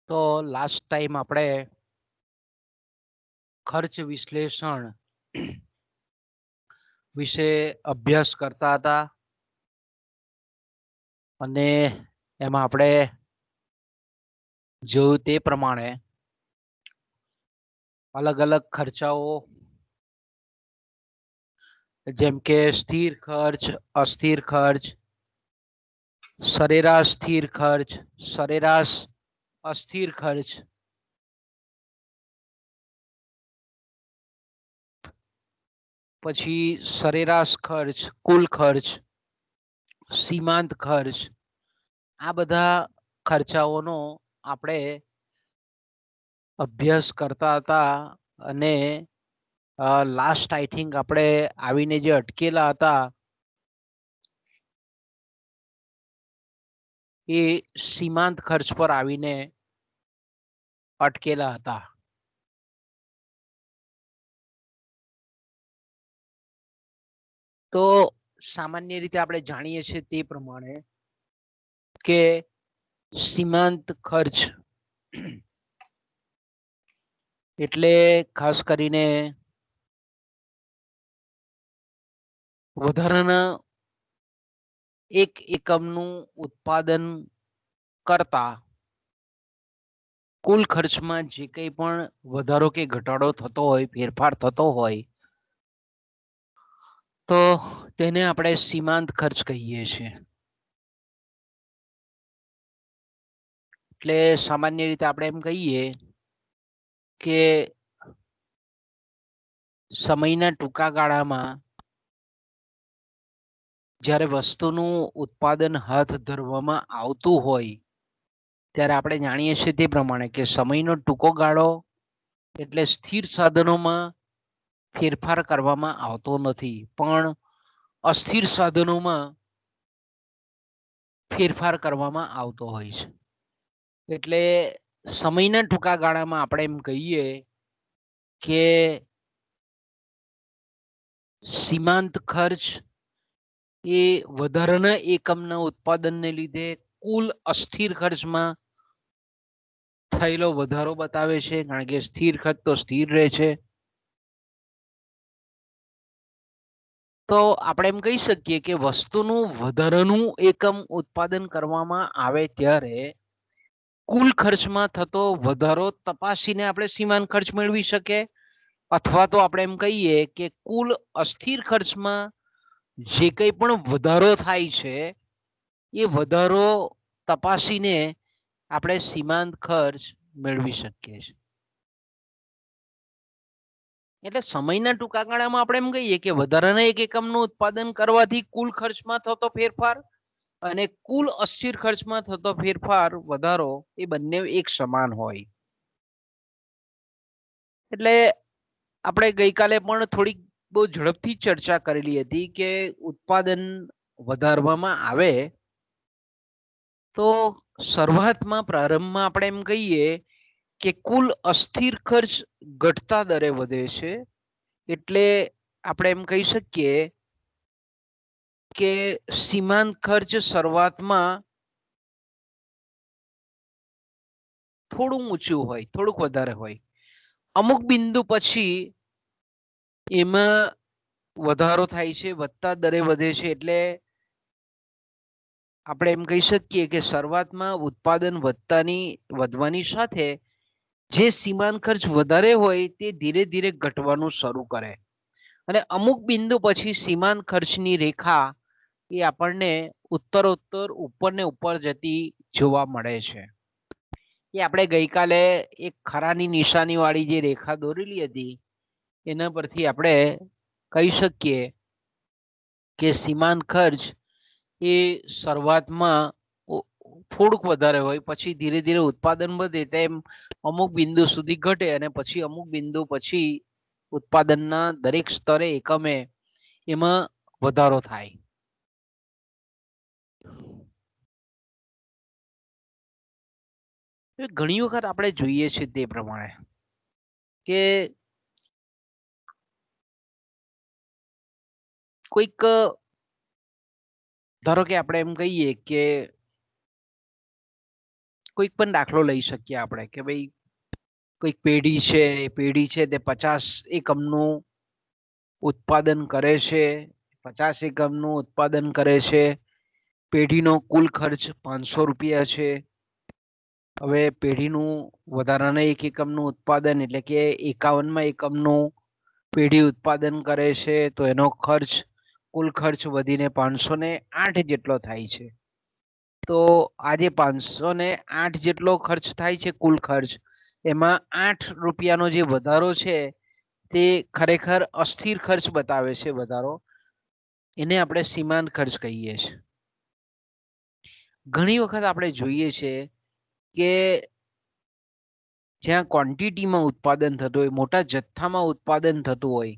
તો last time આપણે ખર્ચ વિશ્લેષણ વિશે અભ્યાસ કરતા હતા અને એમાં આપણે જોયું તે પ્રમાણે અલગ અલગ ખર્ચાઓ જેમ કે સ્થિર ખર્ચ, અસ્થિર ખર્ચ, સરેરાશ સ્થિર ખર્ચ, સરેરાશ અસ્થિર ખર્ચ, પછી સરેરાશ ખર્ચ, કુલ ખર્ચ, સીમાંત ખર્ચ, આ બધા ખર્ચાઓનો આપણે અભ્યાસ કરતા હતા અને લાસ્ટ આઈ થિંક આપણે આવીને જે અટકેલા હતા એ સીમાંત ખર્ચ પર આવીને અટકેલા હતા. તો સામાન્ય રીતે આપણે જાણીએ છીએ તે પ્રમાણે કે સીમાંત ખર્ચ એટલે ખાસ કરીને વધારાના એક એકમનું ઉત્પાદન કરતા કુલ ખર્ચમાં જે કંઈ પણ વધારો કે ઘટાડો થતો હોય, ફેરફાર થતો હોય, તો તેને આપણે સીમાંત ખર્ચ કહીએ છીએ. એટલે સામાન્ય રીતે આપણે એમ કહીએ કે સમયના ટૂંકા ગાળામાં જ્યારે વસ્તુનું ઉત્પાદન હાથ ધરવામાં આવતું હોય ત્યારે આપણે જાણીએ છીએ તે પ્રમાણે કે સમયનો ટૂંકો ગાળો એટલે સ્થિર સાધનોમાં ફેરફાર કરવામાં આવતો નથી, પણ અસ્થિર સાધનોમાં ફેરફાર કરવામાં આવતો હોય છે. એટલે સમયના ટૂંકા ગાળામાં આપણે એમ કહીએ કે સીમાંત ખર્ચ એ વધારાના એકમના ઉત્પાદનને લીધે કુલ અસ્થિર ખર્ચમાં થયેલો વધારો બતાવે છે, કારણ કે સ્થિર ખર્ચ તો સ્થિર રહે છે. તો આપણે એમ કહી શકીએ કે વસ્તુનું વધારાનું એકમ ઉત્પાદન કરવામાં આવે ત્યારે કુલ ખર્ચમાં થતો વધારો તપાસીને આપણે સીમાંત ખર્ચ મેળવી શકીએ, અથવા તો આપણે એમ કહીએ કે કુલ અસ્થિર ખર્ચમાં જે કંઈ પણ વધારો થાય છે એ વધારો તપાસીને આપણે સીમાંત ખર્ચ મેળવી શકીએ છીએ. એટલે સમયના ટૂંકા ગાળામાં આપણે એમ કહીએ કે વધારાના એક એકમનું ઉત્પાદન કરવાથી કુલ ખર્ચમાં થતો ફેરફાર અને કુલ અસ્થિર ખર્ચમાં થતો ફેરફાર વધારો એ બંને એક સમાન હોય. એટલે આપણે ગઈકાલે પણ થોડીક બહુ ઝડપથી ચર્ચા કરેલી હતી કે ઉત્પાદન વધારવામાં આવે તો શરૂઆતમાં પ્રારંભમાં આપણે એમ કહીએ કે કુલ અસ્થિર ખર્ચ ઘટતા દરે વધે છે. એટલે આપણે એમ કહી શકીએ કે સીમાંત ખર્ચ શરૂઆતમાં થોડું ઊંચું હોય, થોડુંક વધારે હોય, અમુક બિંદુ પછી એમાં વધારો થાય છે, વધતા દરે વધે છે. એટલે આપણે એમ કહી શકીએ કે શરૂઆતમાં ઉત્પાદન વધવાની સાથે જે સીમાંત ખર્ચ વધારે હોય તે ધીરે ધીરે ઘટવાનું શરૂ કરે અને અમુક બિંદુ પછી સીમાંત ખર્ચની રેખા એ આપણને ઉત્તરોત્તર ઉપર ને ઉપર જતી જોવા મળે છે. એ આપણે ગઈકાલે એક ખરાની નિશાની વાળી જે રેખા દોરેલી હતી એના પરથી આપણે કહી શકીએ કે સીમાંત ખર્ચ એ શરૂઆતમાં થોડુંક વધારે હોય, પછી ધીરે ધીરે ઉત્પાદન વધે તેમ અમુક બિંદુ સુધી ઘટે અને પછી અમુક બિંદુ પછી ઉત્પાદનના દરેક સ્તરે એકમે એમાં વધારો થાય. ઘણી વખત આપણે જોઈએ છીએ તે પ્રમાણે કે કોઈક ધારો કે આપણે એમ કહીએ કે કોઈક પણ દાખલો લઈ શકીએ આપણે કે ભાઈ કોઈક પેઢી છે, એ પેઢી છે તે 50 એકમનું ઉત્પાદન કરે છે, 50 એકમનું ઉત્પાદન કરે છે, પેઢીનો કુલ ખર્ચ 500 રૂપિયા છે. હવે પેઢીનું વધારાના 1 એકમનું ઉત્પાદન એટલે કે 51માં એકમનું પેઢી ઉત્પાદન કરે છે, તો એનો ખર્ચ કુલ ખર્ચ વધીને 508 જેટલો થાય છે. તો આજે 508 જેટલો ખર્ચ થાય છે કુલ ખર્ચ, એમાં 8 રૂપિયાનો જે વધારો છે તે ખરેખર અસ્થિર ખર્ચ બતાવે છે. વધારો એને આપણે સીમાંત ખર્ચ કહીએ છીએ. ઘણી વખત આપણે જોઈએ છે કે જ્યાં ક્વોન્ટિટીમાં ઉત્પાદન થતું હોય, મોટા જથ્થામાં ઉત્પાદન થતું હોય,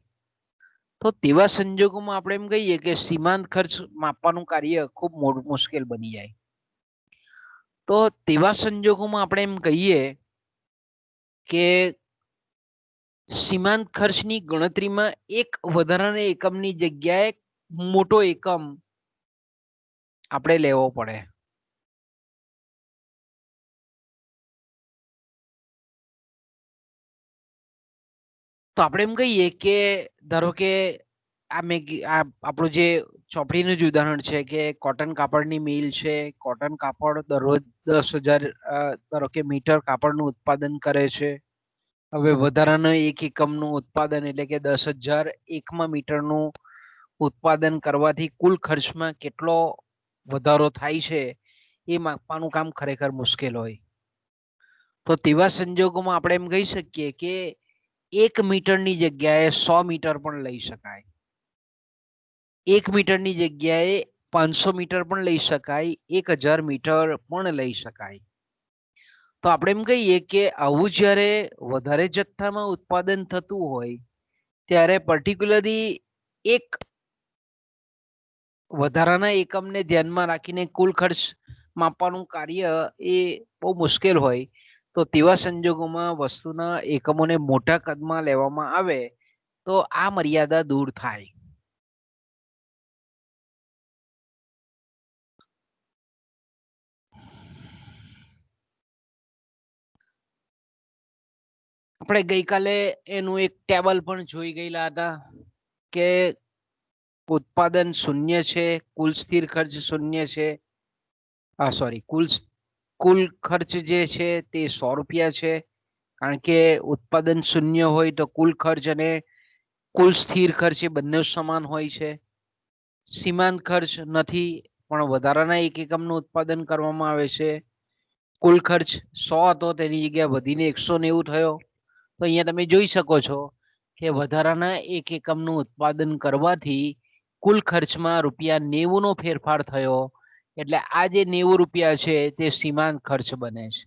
તો તેવા સંજોગોમાં આપણે એમ કહીએ કે સીમાંત ખર્ચ માપવાનું કાર્ય ખૂબ મુશ્કેલ બની જાય. તો તેવા સંજોગોમાં આપણે એમ કહીએ કે સીમાંત ખર્ચની ગણતરીમાં એક વધારાના એકમની જગ્યાએ મોટો એકમ આપણે લેવો પડે. તો આપણે એમ કહીએ કે ધારો કે આપણું જે ચોપડીનું જ ઉદાહરણ છે કે કોટન કાપડની મિલ છે. કોટન કાપડ દરરોજ 10,000 ધારો કે મીટર કાપડનું ઉત્પાદન કરે છે. હવે વધારાના 1 એકમનું ઉત્પાદન એટલે કે 10,000 એકમાં મીટરનું ઉત્પાદન કરવાથી કુલ ખર્ચમાં કેટલો વધારો થાય છે એ માપવાનું કામ ખરેખર મુશ્કેલ હોય. તો તેવા સંજોગોમાં આપણે એમ કહી શકીએ કે 1 મીટરની જગ્યાએ 100 મીટર પણ લઈ શકાય. 1 મીટરની જગ્યાએ 500 મીટર પણ લઈ શકાય, 1000 મીટર પણ લઈ શકાય. તો આપણે એમ કહીએ કે આવું જ્યારે વધારે જથ્થામાં ઉત્પાદન થતું હોય ત્યારે પર્ટિક્યુલરલી એક વધારાના એકમને ધ્યાનમાં રાખીને કુલ ખર્ચ માપવાનું કાર્ય એ બહુ મુશ્કેલ હોય. તો તેવા સંજોગોમાં વસ્તુના એકમોને મોટા કદમાં લેવામાં આવે તો આ મર્યાદા દૂર થાય. આપણે ગઈકાલે એનું એક ટેબલ પણ જોઈ ગયેલા હતા કે ઉત્પાદન 0 છે, કુલ સ્થિર ખર્ચ 0 છે. સોરી, કુલ ખર્ચ જે છે તે 100 રૂપિયા છે. કારણ કે ઉત્પાદન 0 હોય તો કુલ ખર્ચ અને કુલ સ્થિર ખર્ચ એ બંને સમાન હોય છે. સીમાંત ખર્ચ નથી, પણ વધારાના 1 એકમનું ઉત્પાદન કરવામાં આવે છે. કુલ ખર્ચ 100 હતો, તેની જગ્યાએ વધીને 190 થયો. તો અહીંયા તમે જોઈ શકો છો કે વધારાના 1 એકમનું ઉત્પાદન કરવાથી કુલ ખર્ચમાં ₹90 નો ફેરફાર થયો. એટલે આ જે 90 રૂપિયા છે તે સીમાંત ખર્ચ બને છે.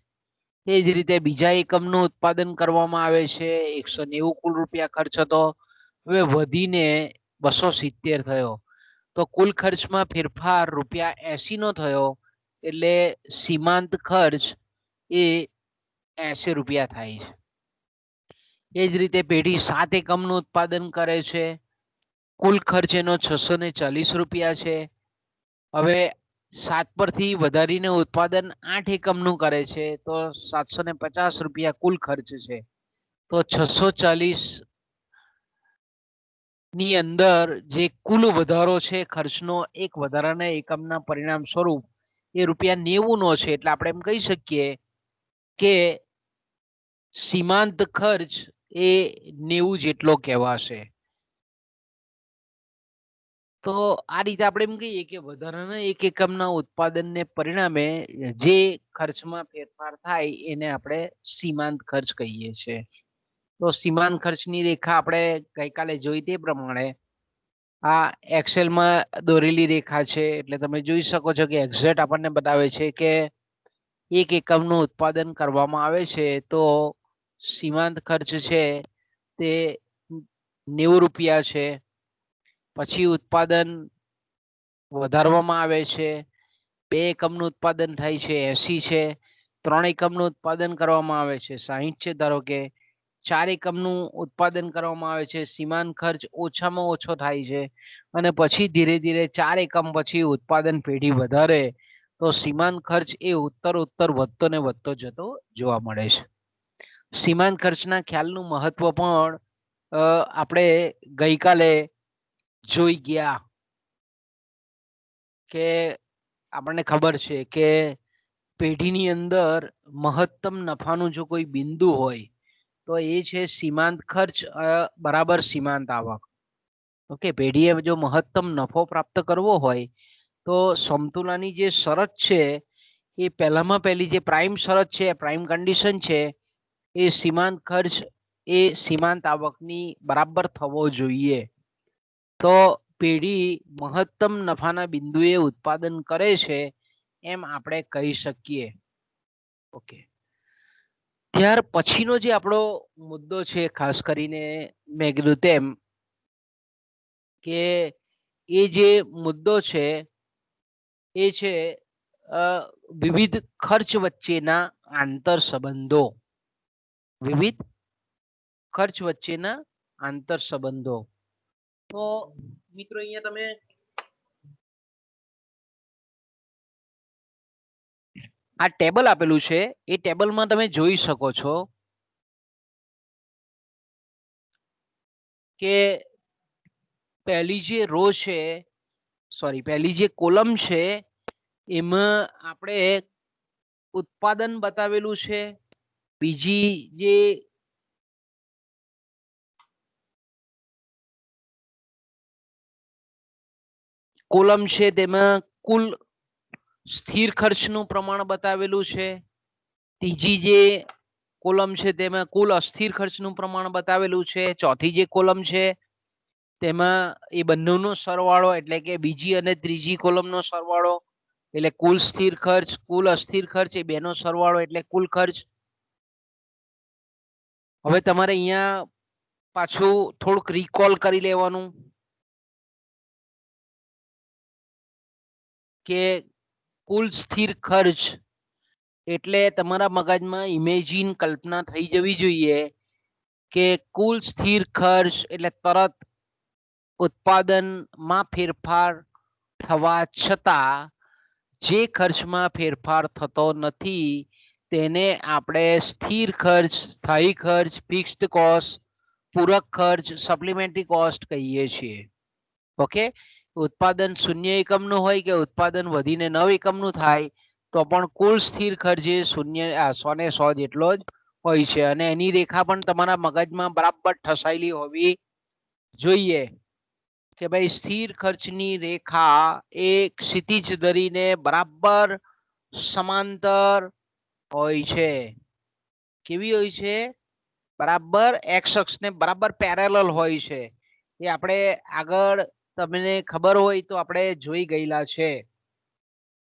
એ જ રીતે બીજા એકમનું ઉત્પાદન કરવામાં આવે છે, 190 કુલ રૂપિયા ખર્ચ હતો, હવે વધીને 270 થયો. તો કુલ ખર્ચમાં ફેરફાર ₹80 નો થયો. એટલે સીમાંત ખર્ચ એ 80 રૂપિયા થાય છે. એ જ રીતે પેઢી 7 એકમનું ઉત્પાદન કરે છે, કુલ ખર્ચ એનો 640 રૂપિયા છે. હવે 7 પરથી વધારીને ઉત્પાદન 8 એકમનું કરે છે તો 750 રૂપિયા કુલ ખર્ચ છે. તો 640 ની અંદર જે કુલ વધારો છે ખર્ચનો એક વધારાના એકમના પરિણામ સ્વરૂપ એ ₹90 નો છે. એટલે આપણે એમ કહી શકીએ કે સીમાંત ખર્ચ એ 90 જેટલો કહેવાશે. તો આ રીતે આપણે એમ કહીએ કે વધારાના 1 એકમના ઉત્પાદનને પરિણામે જે ખર્ચમાં ફેરફાર થાય એને આપણે સીમાંત ખર્ચ કહીએ છીએ. તો સીમાંત ખર્ચની રેખા આપણે ગઈકાલે જોઈ તે પ્રમાણે આ એક્સેલમાં દોરેલી રેખા છે. એટલે તમે જોઈ શકો છો કે એક્ઝેક્ટ આપણને બતાવે છે કે 1 એકમનું ઉત્પાદન કરવામાં આવે છે તો સીમાંત ખર્ચ છે તે 90 રૂપિયા છે. પછી ઉત્પાદન વધારવામાં આવે છે, 2 એકમનું ઉત્પાદન થાય છે 80 છે, 3 એકમનું ઉત્પાદન કરવામાં આવે છે 60 છે ધારો કે, 4 એકમનું ઉત્પાદન કરવામાં આવે છે, સીમાંત ખર્ચ ઓછામાં ઓછો થાય છે, અને પછી ધીરે ધીરે 4 એકમ પછી ઉત્પાદન પેઢી વધારે તો સીમાંત ખર્ચ એ ઉત્તર વધતો ને વધતો જતો જોવા મળે છે. સીમાંત ખર્ચના ખ્યાલનું મહત્વ પણ આપણે ગઈકાલે જોઈ ગયા કે આપણને ખબર છે કે પેઢીની અંદર મહત્તમ નફાનું જો કોઈ બિંદુ હોય તો એ છે સીમાંત ખર્ચ બરાબર સીમાંત આવક. ઓકે, પેઢીએ જો મહત્તમ નફો પ્રાપ્ત કરવો હોય તો સમતુલાની જે શરત છે એ પહેલામાં પહેલી જે પ્રાઇમ શરત છે, પ્રાઇમ કન્ડિશન છે, એ સીમાંત ખર્ચ એ સીમાંત આવકની બરાબર થવો જોઈએ. તો પેઢી મહત્તમ નફાના બિંદુએ ઉત્પાદન કરે છે એમ આપણે કહી શકીએ. ઓકે, ત્યાર પછીનો જે આપણો મુદ્દો છે, ખાસ કરીને મેં કીધું તેમ કે એ જે મુદ્દો છે એ છે વિવિધ ખર્ચ વચ્ચેના આંતર સંબંધો. વિવિધ ખર્ચ વચ્ચેના આંતર સંબંધો. તો મિત્રો અહીંયા તમે આ ટેબલ આપેલું છે, એ ટેબલમાં તમે જોઈ શકો છો કે પહેલી જે રો છે, પહેલી જે કોલમ છે એમાં આપણે ઉત્પાદન બતાવેલું છે. બીજી જે કોલમ છે તેમાં કુલ સ્થિર ખર્ચનું પ્રમાણ બતાવેલું છે. ત્રીજી જે કોલમ છે તેમાં કુલ અસ્થિર ખર્ચનું પ્રમાણ બતાવેલું છે. ચોથી જે કોલમ છે તેમાં એ બંનેનો સરવાળો એટલે કે બીજી અને ત્રીજી કોલમનો સરવાળો એટલે કુલ સ્થિર ખર્ચ, કુલ અસ્થિર ખર્ચ એ બેનો સરવાળો એટલે કુલ ખર્ચ. હવે તમારે અહીંયા પાછું થોડુંક રિકોલ કરી લેવાનું કે કુલ સ્થિર ખર્ચ એટલે તમારા મગજમાં ઇમેજિન કલ્પના થઈ જવી જોઈએ કે કુલ સ્થિર ખર્ચ એટલે તરત ઉત્પાદનમાં ફેરફાર થવા છતાં જે ખર્ચમાં ફેરફાર થતો નથી તેને આપણે સ્થિર ખર્ચ, સ્થાયી ખર્ચ, ફિક્સ્ડ કોસ્ટ, પૂરક ખર્ચ, સપ્લિમેન્ટરી કોસ્ટ કહીએ છીએ. ઓકે, ઉત્પાદન 0 એકમનું હોય કે ઉત્પાદન વધીને 9 એકમનું થાય તો પણ કુલ સ્થિર ખર્ચ એ 100 ને 100 જેટલો જ હોય છે. અને એની રેખા પણ તમારા મગજમાં બરાબર ઠસાયેલી હોવી જોઈએ કે ભાઈ સ્થિર ખર્ચની રેખા એ ક્ષિતિજ ધરીને બરાબર સમાંતર હોય છે. કેવી હોય છે? બરાબર એક્સ અક્ષને બરાબર પેરેલલ હોય છે. એ આપણે આગળ તમને ખબર હોય તો આપણે જોઈ ગયેલા છે.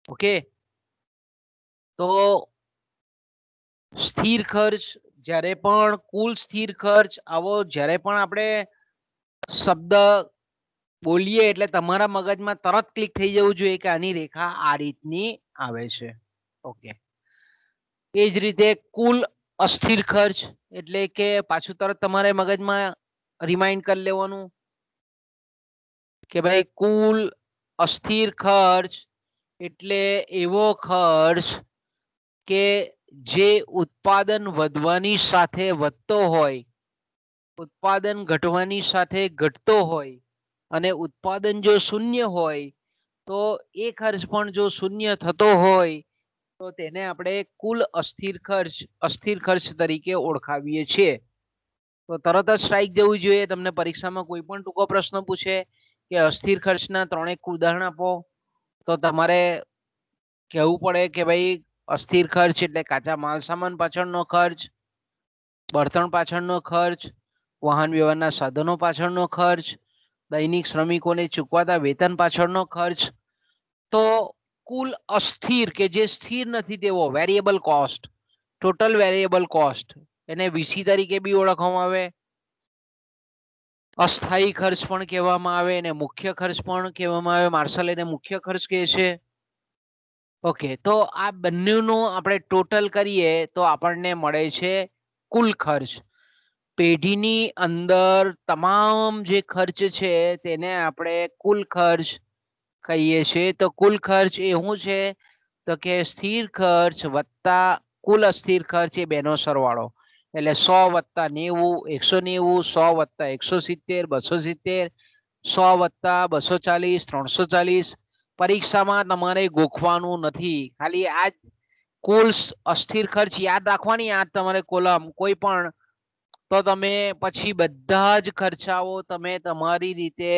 ઓકે, તો સ્થિર ખર્ચ જ્યારે પણ કુલ સ્થિર ખર્ચ આવો જ્યારે પણ આપણે શબ્દ બોલીએ એટલે તમારા મગજમાં તરત ક્લિક થઈ જવું જોઈએ કે આની રેખા આ રીતની આવે છે. ઓકે, એ જ રીતે કુલ અસ્થિર ખર્ચ એટલે કે પાછું તરત તમારે મગજમાં રિમાઇન્ડ કરી લેવાનું કે ભાઈ કુલ અસ્થિર ખર્ચ એટલે એવો ખર્ચ કે જે ઉત્પાદન વધવાની સાથે વધતો હોય, ઉત્પાદન ઘટવાની સાથે ઘટતો હોય અને ઉત્પાદન જો શૂન્ય હોય તો એ ખર્ચ પણ જો શૂન્ય થતો હોય તો તેને આપણે કુલ અસ્થિર ખર્ચ તરીકે ઓળખાવીએ છીએ. તો તરત જ સ્ટ્રાઇક જવું જોઈએ. તમને પરીક્ષામાં કોઈ પણ ટૂંકો પ્રશ્ન પૂછે કે અસ્થિર ખર્ચના 3 ઉદાહરણ આપો તો તમારે કહેવું પડે કે ભાઈ અસ્થિર ખર્ચ એટલે કાચા માલ સામાન પાછળનો ખર્ચ, બળતણ પાછળનો ખર્ચ, વાહન વ્યવહારના સાધનો પાછળનો ખર્ચ, દૈનિક શ્રમિકોને ચૂકવાતા વેતન પાછળનો ખર્ચ. તો કુલ અસ્થિર કે જે સ્થિર નથી તેવો variable cost, total variable cost, એને વીસી તરીકે બી ઓળખવામાં આવે, અસ્થાયી ખર્ચ પણ કહેવામાં આવે અને મુખ્ય ખર્ચ પણ કહેવામાં આવે. માર્શલ એને મુખ્ય ખર્ચ કહે છે. ઓકે, તો આ બંનેનો આપણે ટોટલ કરીએ તો આપણને મળે છે કુલ ખર્ચ. પેઢીની અંદર તમામ જે ખર્ચ છે તેને આપણે કુલ ખર્ચ કહીએ છીએ. તો કુલ ખર્ચ એ શું છે? તો કે સ્થિર ખર્ચ વત્તા કુલ અસ્થિર ખર્ચ એ બેનો સરવાળો, એટલે 100 વત્તા 90, 190, 100 વત્તા 170, 270, 100 વત્તા 240, 340. પરીક્ષામાં તમારે ગોખવાનું નથી, ખાલી આ કુલ અસ્થિર ખર્ચ યાદ રાખવાની. આ તમારે કોલમ કોઈ પણ, તો તમે પછી બધા જ ખર્ચાઓ તમે તમારી રીતે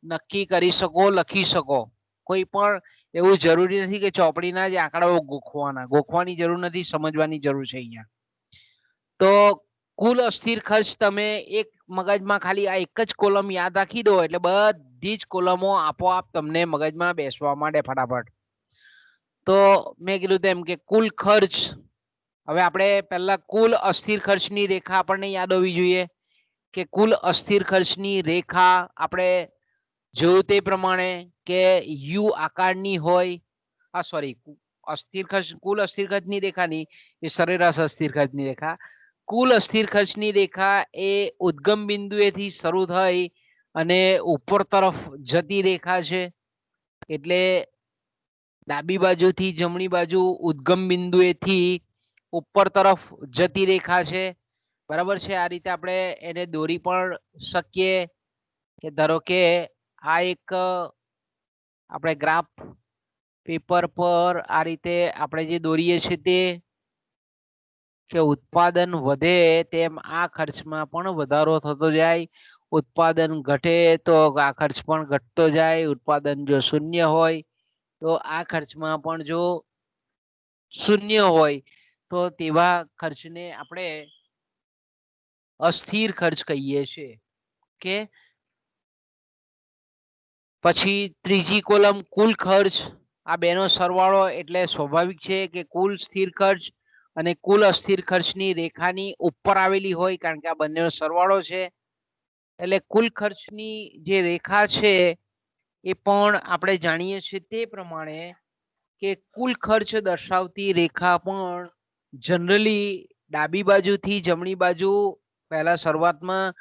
નક્કી કરી શકો, લખી શકો. કોઈ પણ એવું જરૂરી નથી કે ચોપડીના જ આંકડાઓ ગોખવાની જરૂર નથી, સમજવાની જરૂર છે અહીંયા. તો કુલ અસ્થિર ખર્ચ તમે એક મગજમાં ખાલી આ એક જ કોલમ યાદ રાખી દો એટલે બધી જ કોલમો આપોઆપ તમને મગજમાં બેસવા માંડે ફટાફટ. તો મેં કીધું તેમ કે કુલ ખર્ચ, હવે આપણે પહેલા કુલ અસ્થિર ખર્ચની રેખા આપણને યાદ હોવી જોઈએ કે કુલ અસ્થિર ખર્ચની રેખા આપણે જોયું તે પ્રમાણે કે યુ આકારની હોય. સોરી, અસ્થિર ખર્ચ, કુલ અસ્થિર ખર્ચની રેખાની એ સરેરાશ અસ્થિર ખર્ચની રેખા. કુલ અસ્થિર ખર્ચની રેખા એ ઉદ્ગમ બિંદુએથી શરૂ થઈ અને ઉપર તરફ જતી રેખા છે. એટલે ડાબી બાજુથી જમણી બાજુ ઉદ્ગમ બિંદુએથી ઉપર તરફ જતી રેખા છે. બરાબર છે? આ રીતે આપણે એને દોરી પણ શકીએ કે ધારો કે આ એક આપણે ગ્રાફ પેપર પર આ રીતે આપણે જે દોરીએ છીએ તે કે ઉત્પાદન વધે તેમ આ ખર્ચમાં પણ વધારો થતો જાય, ઉત્પાદન ઘટે તો આ ખર્ચ પણ ઘટતો જાય, ઉત્પાદન જો શૂન્ય હોય તો આ ખર્ચમાં પણ જો શૂન્ય હોય તો તેવા ખર્ચને આપણે અસ્થિર ખર્ચ કહીએ છીએ. કે પછી ત્રીજી કોલમ કુલ ખર્ચ, આ બેનો સરવાળો, એટલે સ્વાભાવિક છે કે કુલ સ્થિર ખર્ચ અને કુલ અસ્થિર ખર્ચની રેખાની ઉપર આવેલી હોય, કારણ કે આ બંનેનો સરવાળો છે. એટલે કુલ ખર્ચની જે રેખા છે એ પણ આપણે જાણીએ છીએ તે પ્રમાણે કે કુલ ખર્ચ દર્શાવતી રેખા પણ જનરલી ડાબી બાજુથી જમણી બાજુ પહેલા શરૂઆતમાં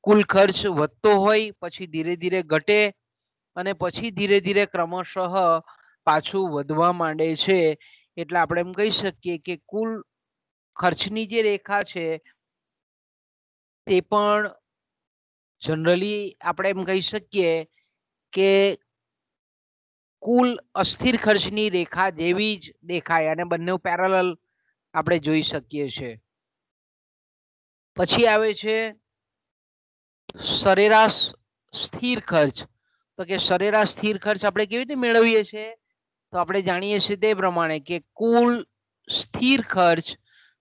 કુલ ખર્ચ વધતો હોય, પછી ધીરે ધીરે ઘટે અને પછી ધીરે ધીરે ક્રમશઃ પાછું વધવા માંડે છે. એટલે આપણે એમ કહી શકીએ કે કુલ ખર્ચની જે રેખા છે તે પણ જનરલી આપણે એમ કહી શકીએ કે કુલ અસ્થિર ખર્ચની રેખા જેવી જ દેખાય અને બંને પેરેલલ આપણે જોઈ શકીએ છીએ. પછી આવે છે સરેરાશ સ્થિર ખર્ચ. તો કે સરેરાશ સ્થિર ખર્ચ આપણે કેવી રીતે મેળવીએ છીએ? તો આપણે જાણીએ છીએ તે પ્રમાણે કે કુલ સ્થિર ખર્ચ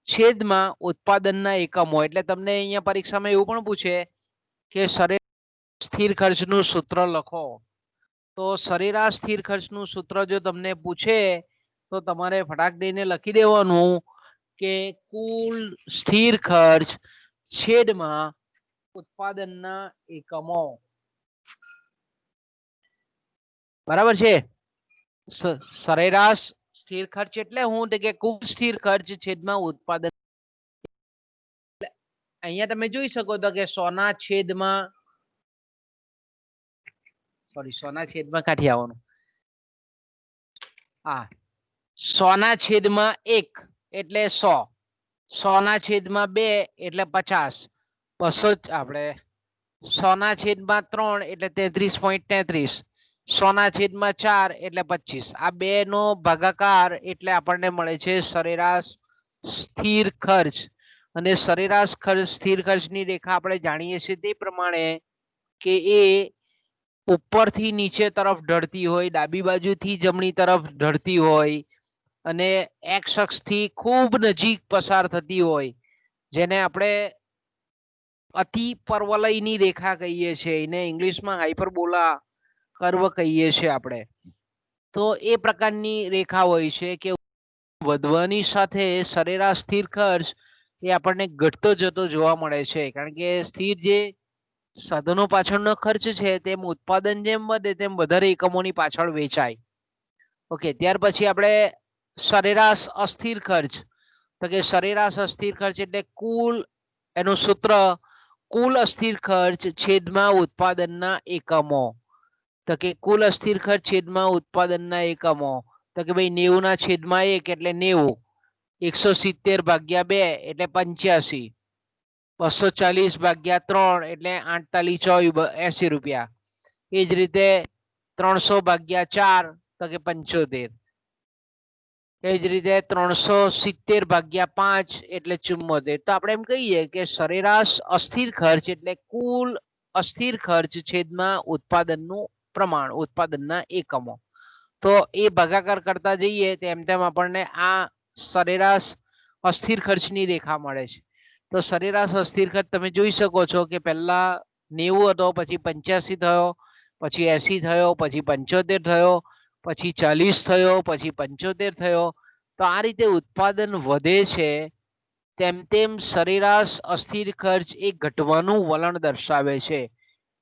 છેદમાં ઉત્પાદનના એકમો. એટલે તમને અહીંયા પરીક્ષામાં એવું પણ પૂછે કે સરેરાશ સ્થિર ખર્ચનું સૂત્ર લખો. તો સરેરાશ સ્થિર ખર્ચનું સૂત્ર જો તમને પૂછે તો તમારે ફટાક દઈને લખી દેવાનું કે કુલ સ્થિર ખર્ચ છેદમાં ઉત્પાદનના એકમો. બરાબર છે? સરેરાશ સ્થિર ખર્ચ એટલે હું કે કુલ સ્થિર ખર્ચ છેદમાં ઉત્પાદન. અહીંયા તમે જોઈ શકો તો કે 100 છેદમાં, સોરી 100 છેદમાં કાઠી આવવાનું, 100 છેદમાં 1 એટલે 100, 100 છેદમાં 2 એટલે 50, 200 આપણે 100 છેદમાં 3 એટલે 33.33, 100 છેદમાં 4 એટલે 25. આ બે નો ભાગાકાર એટલે આપણને મળે છે સરેરાશ સ્થિર ખર્ચ. અને સરેરાશ સ્થિર ખર્ચની રેખા આપણે જાણીએ છીએ તે પ્રમાણે કે એ ઉપરથી નીચે તરફ ઢળતી હોય, ડાબી બાજુથી જમણી તરફ ઢળતી હોય અને એક્સ અક્ષથી ખૂબ નજીક પસાર થતી હોય, જેને આપણે અતિ પરવલયની રેખા કહીએ છીએ. એને ઇંગ્લિશમાં હાઇપરબોલા કર્વ કહીએ છીએ આપણે. તો એ પ્રકારની રેખા હોય છે કે વધવાની સાથે સરેરાશ સ્થિર ખર્ચ એ આપણને ઘટતો જતો જોવા મળે છે, કારણ કે સ્થિર જે સાધનો પાછળનો ખર્ચ છે તેમ ઉત્પાદન જેમ વધે તેમ વધારે એકમોની પાછળ વેચાય. ઓકે, ત્યાર પછી આપણે સરેરાશ અસ્થિર ખર્ચ. તો કે સરેરાશ અસ્થિર ખર્ચ એટલે કુલ, એનું સૂત્ર કુલ અસ્થિર ખર્ચ છેદમાં ઉત્પાદનના એકમો. તો કે કુલ અસ્થિર ખર્ચ છેદમાં ઉત્પાદનના એકમો. તો તો કે ભાઈ 90 ના છેદમાં 1 એટલે 90, 170 ભાગ્યા 2 એટલે 85, 240 ભાગ્યા 3 એટલે 48 × 80 રૂપિયા. એ જ રીતે 300 ભાગ્યા 4 તો કે 75. એ જ રીતે 370 ભાગ્યા 5 એટલે 74. તો આપણે એમ કહીએ કે સરેરાશ અસ્થિર ખર્ચ એટલે કુલ અસ્થિર ખર્ચ છેદમાં ઉત્પાદનનું પ્રમાણ, ઉત્પાદનના એકમો. તો એ ભાગાકાર કરતા જઈએ તેમ તેમ આપણને આ સરેરાશ અસ્થિર ખર્ચની રેખા મળે છે. તો સરેરાશ અસ્થિર ખર્ચ તમે જોઈ શકો છો કે પહેલા 90 હતો, પછી 85 થયો, પછી 80 થયો, પછી 75 થયો, પછી 40 થયો, પછી 75 થયો. તો આ રીતે ઉત્પાદન વધે છે તેમ તેમ સરેરાશ અસ્થિર ખર્ચ એ ઘટવાનું વલણ દર્શાવે છે.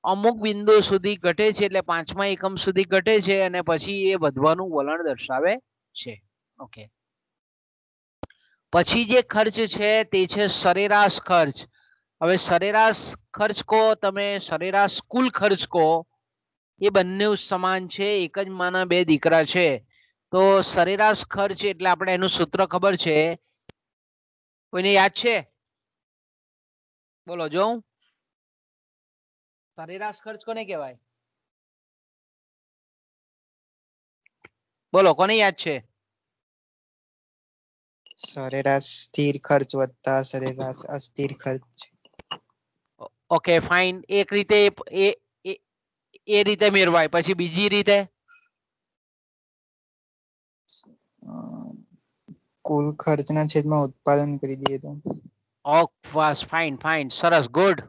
અમુક બિંદુ સુધી ઘટે છે એટલે 5મા એકમ સુધી ઘટે છે અને પછી એ વધવાનું વલણ દર્શાવે છે. ઓકે, પછી જે ખર્ચ છે તે છે સરેરાશ ખર્ચ. હવે સરેરાશ ખર્ચ કહો તમે, સરેરાશ કુલ ખર્ચ કહો, એ બંને સમાન છે, એક જ માના બે દીકરા છે. તો સરેરાશ ખર્ચ એટલે આપણે એનું સૂત્ર ખબર છે, કોઈને યાદ છે? બોલો જો. સરેરાશ ખર્ચ કોને કહેવાય? બોલો, કોને યાદ છે? સરેરાશ સ્થિર ખર્ચ વત્તા સરેરાશ અસ્થિર ખર્ચ. Okay fine. એક રીતે એ રીતે મેળવાય, પછી બીજી રીતે કુલ ખર્ચના છેદમાં ઉત્પાદન કરી દઈએ તો. બસ ફાઇન ફાઇન, સરસ, ગુડ.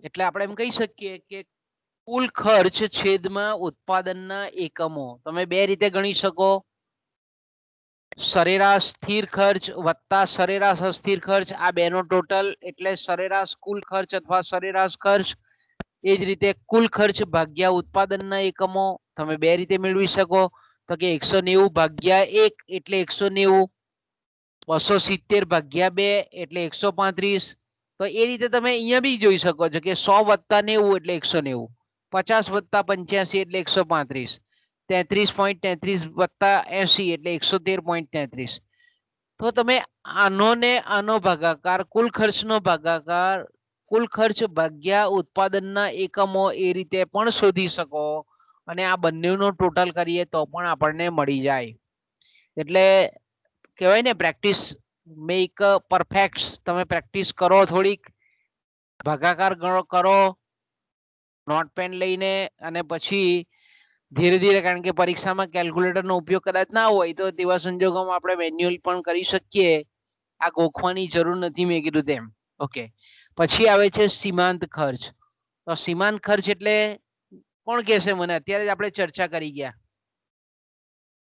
એટલે આપણે એમ કહી શકીએ કે કુલ ખર્ચ છેદમાં ઉત્પાદનના એકમો. તમે બે રીતે ગણી શકો, સરેરાશ સ્થિર ખર્ચ વત્તા સરેરાશ અસ્થિર ખર્ચ, આ બેનો ટોટલ એટલે સરેરાશ કુલ ખર્ચ અથવા સરેરાશ ખર્ચ. એ જ રીતે કુલ ખર્ચ ભાગ્યા ઉત્પાદનના એકમો તમે બે રીતે મેળવી શકો. તો કે 190 ભાગ્યા 1 એટલે 190, 270 ભાગ્યા 2 એટલે 135. તો એ રીતે તમે અહીંયા બી જોઈ શકો છો કે 100 વત્તા 90 એટલે 190, 50 વત્તા 85 એટલે 135, 33.33 વત્તા 80 એટલે 113.33. તો તમે આનો ને આનો ભાગાકાર, કુલ ખર્ચનો ભાગાકાર કુલ ખર્ચ ભાગ્યા ઉત્પાદનના એકમો એ રીતે પણ શોધી શકો અને આ બંનેનો ટોટલ કરીએ તો પણ આપણને મળી જાય. એટલે કહેવાય ને પ્રેક્ટિસ મેક પરફેક્ટ. તમે પ્રેક્ટિસ કરો, થોડીક ભાગાકાર કરો નોટપેન લઈને, અને પછી ધીરે ધીરે, કારણ કે પરીક્ષામાં કેલ્ક્યુલેટરનો ઉપયોગ કદાચ ના હોય તો તેવા સંજોગોમાં આપણે મેન્યુઅલ પણ કરી શકીએ. આ ગોખવાની જરૂર નથી, મેં કીધું તેમ. ઓકે, પછી આવે છે સીમાંત ખર્ચ. તો સીમાંત ખર્ચ એટલે કોણ કહેશે મને? અત્યારે જ આપણે ચર્ચા કરી ગયા.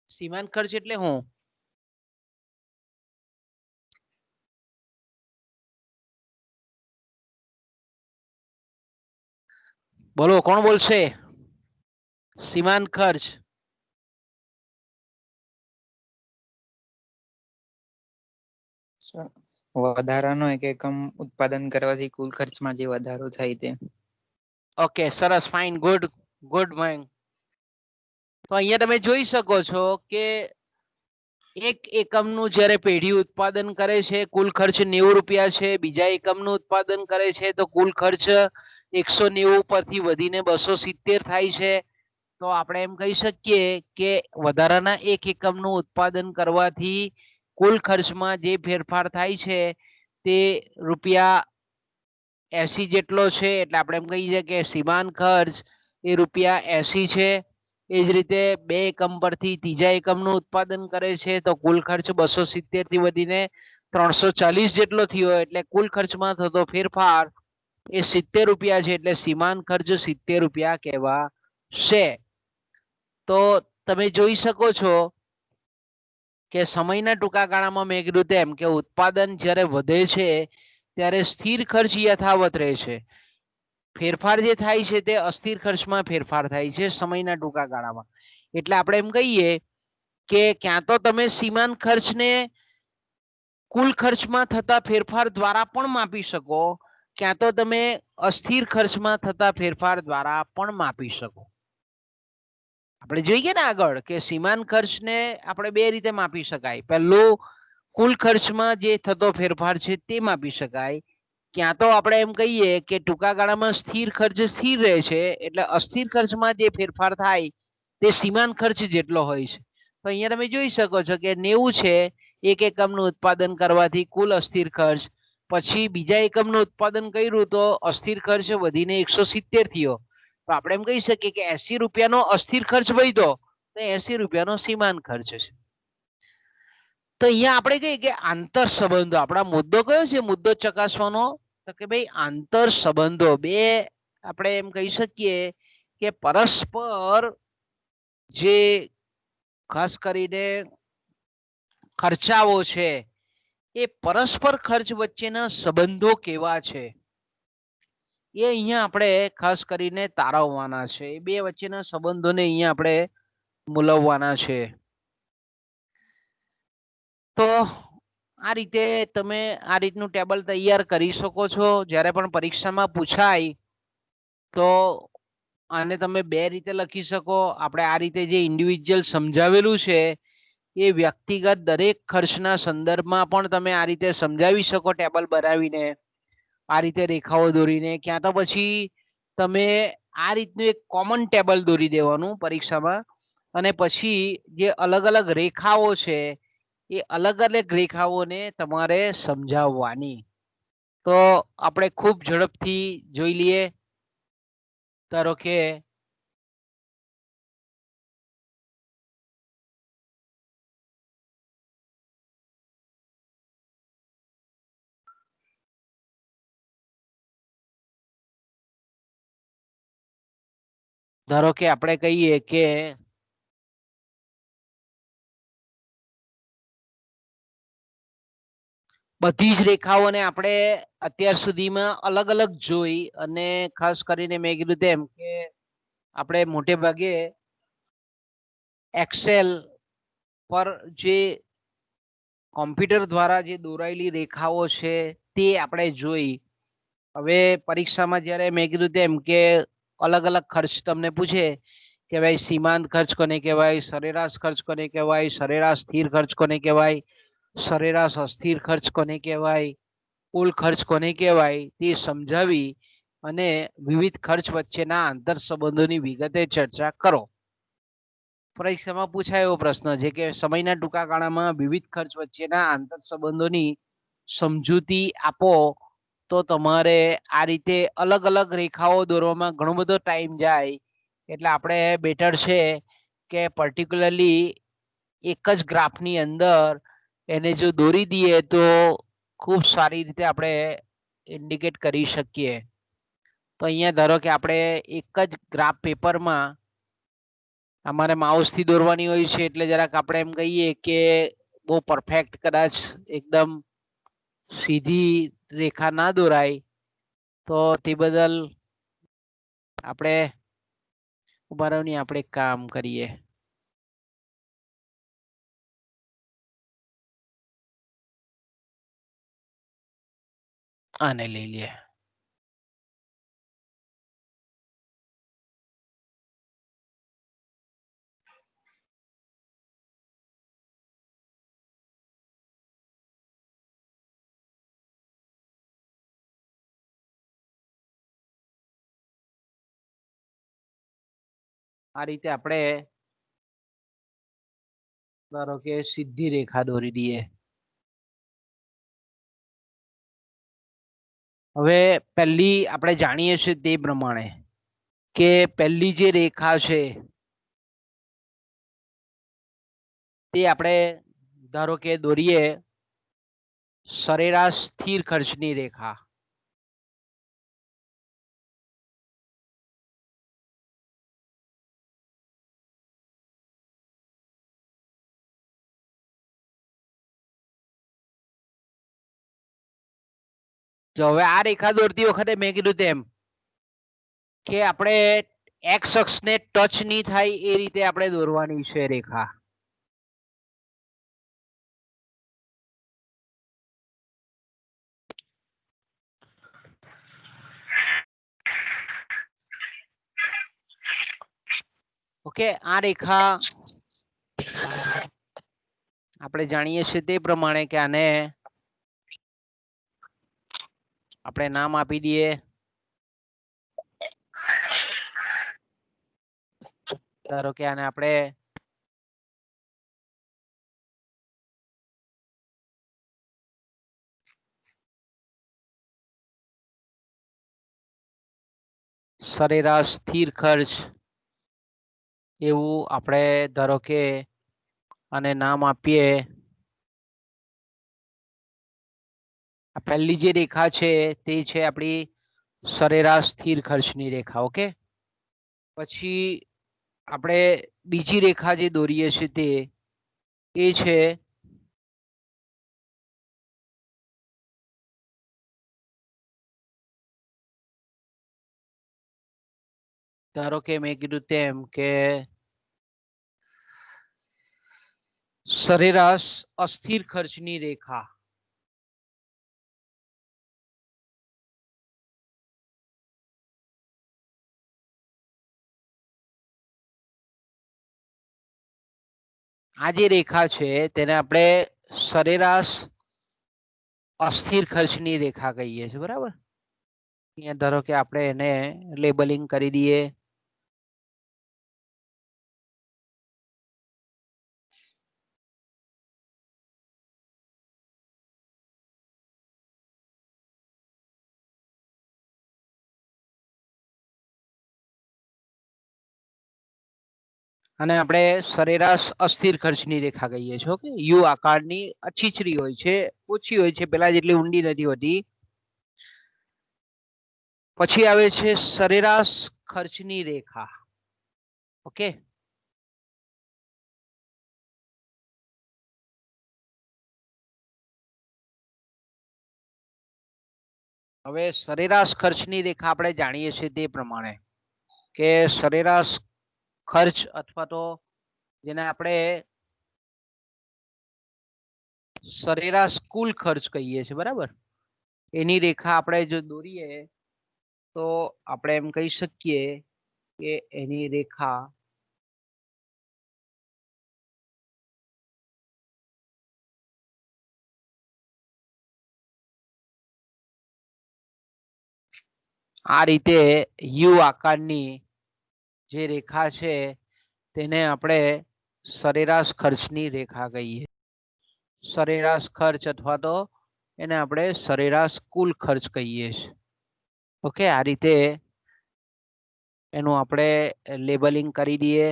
સીમાંત ખર્ચ એટલે હું? બોલો, કોણ બોલશે? સીમાંત ખર્ચ વધારાનો એક એકમ ઉત્પાદન કરવાથી કુલ ખર્ચમાં જે વધારો થાય તે. ઓકે, સરસ, ફાઇન, ગુડ ગુડ મેન. તો અહીંયા તમે જોઈ શકો છો કે એક એકમનું જ્યારે પેઢી ઉત્પાદન કરે છે કુલ ખર્ચ 90 રૂપિયા છે, બીજા એકમનું ઉત્પાદન કરે છે તો કુલ ખર્ચ 190 પરથી વધીને 270 થાય છે. તો આપણે એમ કહી શકીએ કે વધારાના એક એકમનું ઉત્પાદન કરવાથી કુલ ખર્ચમાં જે ફેરફાર થાય છે તે ₹80 જેટલો છે. એટલે આપણે એમ કહીએ કે સીમાંત ખર્ચ એ ₹80 છે. એ જ રીતે બે એકમ પરથી ત્રીજા એકમનું ઉત્પાદન કરે છે તો કુલ ખર્ચ 270 થી વધીને 340 જેટલો થયો. એટલે કુલ ખર્ચમાં થતો ફેરફાર એ ₹70 છે. એટલે સીમાંત ખર્ચ ₹70 કહેવાશે. તો તમે જોઈ શકો છો કે સમયના ટૂંકા ગાળામાં મેં કીધું તેમ કે ઉત્પાદન જ્યારે વધે છે ત્યારે સ્થિર ખર્ચ યથાવત રહે છે. ફેરફાર જે થાય છે તે અસ્થિર ખર્ચમાં ફેરફાર થાય છે સમયના ટૂંકા ગાળામાં. એટલે આપણે એમ કહીએ કે ક્યાં તો તમે સીમાંત ખર્ચને કુલ ખર્ચમાં થતા ફેરફાર દ્વારા પણ માપી શકો, ક્યાં તો તમે અસ્થિર ખર્ચમાં થતા ફેરફાર દ્વારા પણ માપી શકો. આપણે જોઈએ ને આગળ કે સીમાંત ખર્ચને આપણે બે રીતે માપી શકાય. પહેલું કુલ ખર્ચમાં જે થતો ફેરફાર છે તે માપી શકાય. ક્યાં તો આપણે એમ કહીએ કે ટૂંકા ગાળામાં સ્થિર ખર્ચ સ્થિર રહે છે, એટલે અસ્થિર ખર્ચમાં જે ફેરફાર થાય તે સીમાંત ખર્ચ જેટલો હોય છે. તો અહીંયા તમે જોઈ શકો છો કે 90 છે, એક એકમનું ઉત્પાદન કરવાથી કુલ અસ્થિર ખર્ચ, પછી બીજા એકમનું ઉત્પાદન કર્યું તો અસ્થિર ખર્ચ વધીને 170 થયો. તો આપણે એમ કહી શકીએ કે 80 રૂપિયાનો અસ્થિર ખર્ચ વધ્યો તો 80 રૂપિયાનો સીમાંત ખર્ચ છે. તો અહીંયા આપણે કહીએ કે આંતર સંબંધો, આપણા મુદ્દો કયો છે, મુદ્દો ચકાસવાનો, તો કે ભાઈ આંતર સંબંધો બે આપણે એમ કહી શકીએ કે પરસ્પર જે ખાસ કરીને ખર્ચાઓ છે એ પરસ્પર ખર્ચ વચ્ચેના સંબંધો કેવા છે એ અહીંયા આપણે ખાસ કરીને તારવવાના છે. એ બે વચ્ચેના સંબંધોને અહીંયા આપણે મૂલવવાના છે. તો આ રીતે તમે આ રીતનું ટેબલ તૈયાર કરી શકો છો. જ્યારે પણ પરીક્ષામાં પૂછાય તો આને તમે બે રીતે લખી શકો. આપણે આ રીતે જે ઇન્ડિવિજ્યુઅલ સમજાવેલું છે એ વ્યક્તિગત દરેક ખર્ચના સંદર્ભમાં પણ તમે આ રીતે સમજાવી શકો ટેબલ બનાવીને, આ રીતે રેખાઓ દોરીને. ક્યાં તો પછી તમે આ રીતનું એક કોમન ટેબલ દોરી દેવાનું પરીક્ષામાં, અને પછી જે અલગ અલગ રેખાઓ છે એ અલગ અલગ રેખાઓને તમારે સમજાવવાની. તો આપણે ખૂબ ઝડપથી જોઈ લઈએ. ધારો કે આપણે કહીએ કે બધી જ રેખાઓને આપણે અત્યાર સુધીમાં અલગ અલગ જોઈ, અને ખાસ કરીને મેં કીધું તેમ કે આપણે મોટે ભાગે એક્સેલ પર જે કોમ્પ્યુટર દ્વારા જે દોરાયેલી રેખાઓ છે તે આપણે જોઈ. હવે પરીક્ષામાં જ્યારે મેં કીધું તેમ કે અલગ અલગ ખર્ચ તમને પૂછે કે ભાઈ સીમાંત ખર્ચ કોને કહેવાય, સરેરાશ ખર્ચ કોને કહેવાય, સરેરાશ સ્થિર ખર્ચ કોને કહેવાય, સરેરાશ અસ્થિર ખર્ચ કોને કહેવાય, કુલ ખર્ચ કોને કહેવાય, તે સમજાવી અને વિવિધ ખર્ચ વચ્ચેના આંતર સંબંધોની વિગતે ચર્ચા કરો. પરીક્ષામાં પૂછાય એવો પ્રશ્ન છે કે સમયના ટૂંકા ગાળામાં વિવિધ ખર્ચ વચ્ચેના આંતર સંબંધોની સમજૂતી આપો. તો તમારે આ રીતે અલગ અલગ રેખાઓ દોરવામાં ઘણો બધો ટાઈમ જાય. એટલે આપણે બેટર છે કે પર્ટિક્યુલરલી એક જ ગ્રાફની અંદર એને જો દોરી દઈએ તો ખૂબ સારી રીતે આપણે ઇન્ડિકેટ કરી શકીએ. તો અહીંયા ધારો કે આપણે એક જ ગ્રાફ પેપરમાં અમારે માઉસથી દોરવાની હોય છે, એટલે જરાક આપણે એમ કહીએ કે બહુ પરફેક્ટ કદાચ એકદમ સીધી રેખા ના દોરાય, તો તે બદલ આપણે ઉભા રહો, આપણે એક કામ કરીએ. આને લઈ લે. આ રીતે આપણે ધારો કે સીધી રેખા દોરી દઈએ. હવે પહેલી આપણે જાણીએ છીએ તે પ્રમાણે કે પહેલી જે રેખા છે તે આપણે ધારો કે દોરીએ સરેરાશ સ્થિર ખર્ચની રેખા. જો હવે આ રેખા દોરતી વખતે મેં કીધું તેમ કે આપણે એક્સ અક્ષને ટચ નહીં થાય એ રીતે આપણે દોરવાની છે રેખા. ઓકે, આ રેખા આપણે જાણીએ છીએ તે પ્રમાણે કે આને આપણે નામ આપી દઈએ ધારો કે આને આપણે સરેરાશ સ્થિર ખર્ચ એવું આપણે ધારો કે અને નામ આપીએ. આ પહેલી જે રેખા છે તે છે આપણી સરેરાશ સ્થિર ખર્ચની રેખા. ઓકે, પછી આપણે બીજી રેખા જે દોરીએ છીએ તે એ છે ધારો કે મેં કીધું તેમ કે સરેરાશ અસ્થિર ખર્ચની રેખા. આ જે રેખા છે તેને આપણે સરેરાશ અસ્થિર ખર્ચની રેખા કહીએ છીએ. બરાબર, અહીંયા ધારો કે આપણે એને લેબલિંગ કરી દઈએ. અને આપણે સરેરાશ અસ્થિર ખર્ચની રેખા કહીએ છીએ. ઓકે, યુ આકારની અછીચરી હોય છે, ઓછી હોય છે, પેલા જેટલી ઊંડી નથી હોતી. પછી આવે છે સરેરાશ ખર્ચની રેખા. ઓકે, હવે સરેરાશ ખર્ચની રેખા આપણે જાણીએ છીએ તે પ્રમાણે કે સરેરાશ ખર્ચ અથવા તો જેને આપણે સરેરાશ કુલ ખર્ચ કહીએ છીએ. બરાબર, એની રેખા આપણે જો દોરીએ તો આપણે એમ કહી શકીએ કે એની રેખા આ રીતે યુ આકારની જે રેખા છે તેને આપણે સરેરાશ ખર્ચની રેખા કહીએ. સરેરાશ ખર્ચ અથવા તો એને આપણે સરેરાશ કુલ ખર્ચ કહીએ છીએ. ઓકે, આ રીતે એનું આપણે લેબલિંગ કરી દઈએ.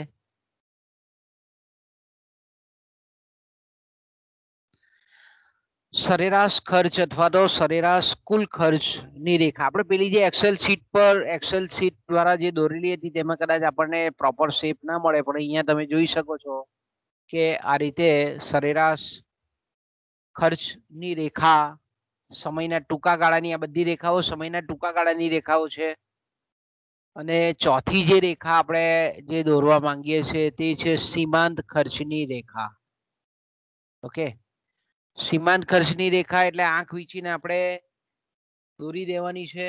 સરેરાશ ખર્ચ અથવા તો સરેરાશ કુલ ખર્ચની રેખા આપણે પેલી જે એક્સેલ શીટ દ્વારા જે દોરેલી હતી તેમાં કદાચ આપણને પ્રોપર શેપ ના મળે, પણ અહીંયા તમે જોઈ શકો છો કે આ રીતે સરેરાશ ખર્ચની રેખા સમયના ટૂંકા ગાળાની, આ બધી રેખાઓ સમયના ટૂંકા ગાળાની રેખાઓ છે. અને ચોથી જે રેખા આપણે જે દોરવા માંગીએ છીએ તે છે સીમાંત ખર્ચની રેખા. ઓકે, સીમાંત ખર્ચની રેખા એટલે આંખ વીંચીને આપણે દોરી દેવાની છે.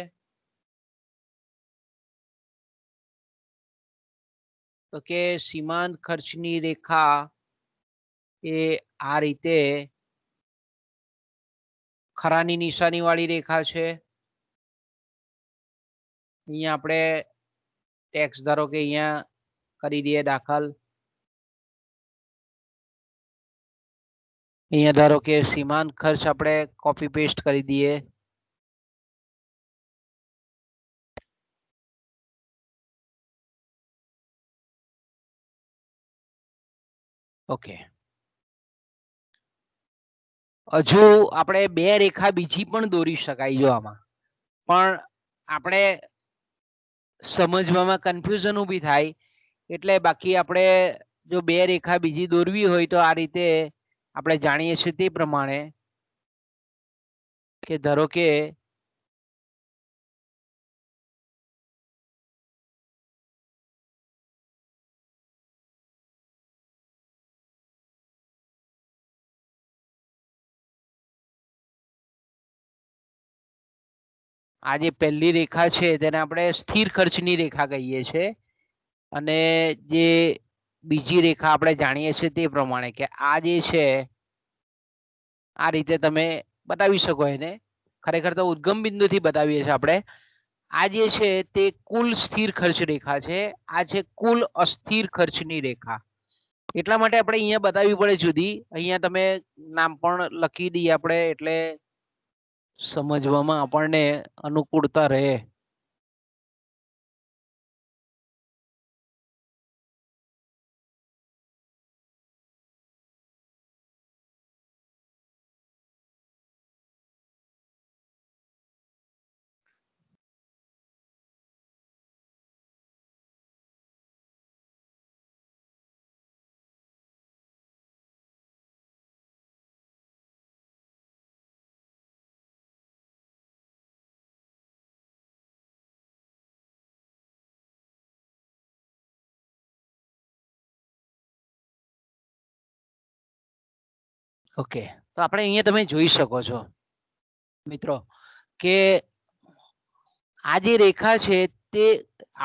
તો કે સીમાંત ખર્ચની રેખા એ આ રીતે ખરાની નિશાની વાળી રેખા છે. અહીંયા આપણે ટેક્સ ધારો કે અહીંયા કરી દઈએ દાખલ. અહીંયા ધારો કે સીમાંત ખર્ચ આપણે કોપી પેસ્ટ કરી દઈએ. ઓકે, હજુ આપણે બે રેખા બીજી પણ દોરી શકાય જો આમાં, પણ આપણે સમજવામાં કન્ફ્યુઝન ઊભી થાય એટલે બાકી આપણે જો બે રેખા બીજી દોરવી હોય તો આ રીતે આપણે જાણીએ છીએ તે પ્રમાણે કે ધારો કે આ જે પહેલી રેખા છે તેને આપણે સ્થિર ખર્ચની રેખા કહીએ છીએ. અને જે બીજી રેખા આપણે જાણીએ છીએ તે પ્રમાણે કે આ જે છે આ રીતે તમે બતાવી શકો એને. ખરેખર તો ઉદ્ગમ બિંદુથી બતાવીએ છીએ આપણે. આ જે છે તે કુલ સ્થિર ખર્ચ રેખા છે. આ છે કુલ અસ્થિર ખર્ચની રેખા. એટલા માટે આપણે અહીંયા બતાવવી પડે જુદી. અહીંયા તમે નામ પણ લખી દઈએ આપણે એટલે સમજવામાં આપણને અનુકૂળતા રહે. ઓકે, તો આપણે અહીંયા તમે જોઈ શકો છો મિત્રો કે આ જે રેખા છે તે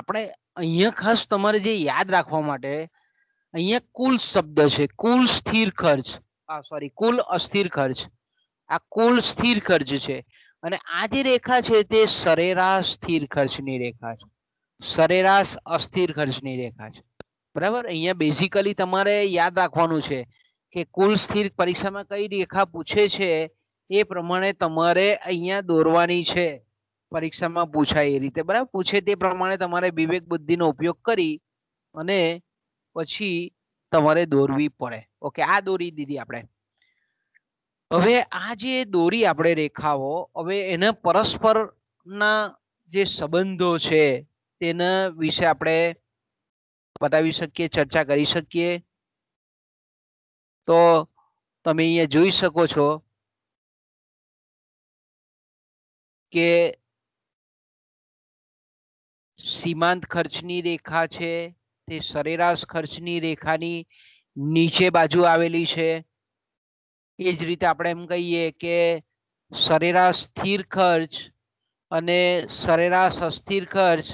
આપણે અહીંયા ખાસ તમારે જે યાદ રાખવા માટે અહીંયા કુલ શબ્દ છે, કુલ સ્થિર ખર્ચ, સોરી કુલ અસ્થિર ખર્ચ. આ કુલ સ્થિર ખર્ચ છે અને આ જે રેખા છે તે સરેરાશ સ્થિર ખર્ચની રેખા છે, સરેરાશ અસ્થિર ખર્ચની રેખા છે. બરાબર. અહીંયા બેઝિકલી તમારે યાદ રાખવાનું છે કે કુલ સ્થિર પરીક્ષામાં કઈ રેખા પૂછે છે એ પ્રમાણે તમારે અહીંયા દોરવાની છે. પરીક્ષામાં પૂછાય એ રીતે, બરાબર, પૂછે તે પ્રમાણે તમારે વિવેક બુદ્ધિનો ઉપયોગ કરી અને પછી તમારે દોરવી પડે. ઓકે, આ દોરી દીધી આપણે. હવે આ જે દોરી આપણે રેખાઓ, હવે એના પરસ્પરના જે સંબંધો છે તેના વિશે આપણે બતાવી શકીએ, ચર્ચા કરી શકીએ. તો તમે અહીંયા જોઈ શકો છો કે સીમાંત ખર્ચની રેખા છે તે સરેરાશ ખર્ચની રેખાની નીચે બાજુ આવેલી છે. એ જ રીતે આપણે એમ કહીએ કે સરેરાશ સ્થિર ખર્ચ અને સરેરાશ અસ્થિર ખર્ચ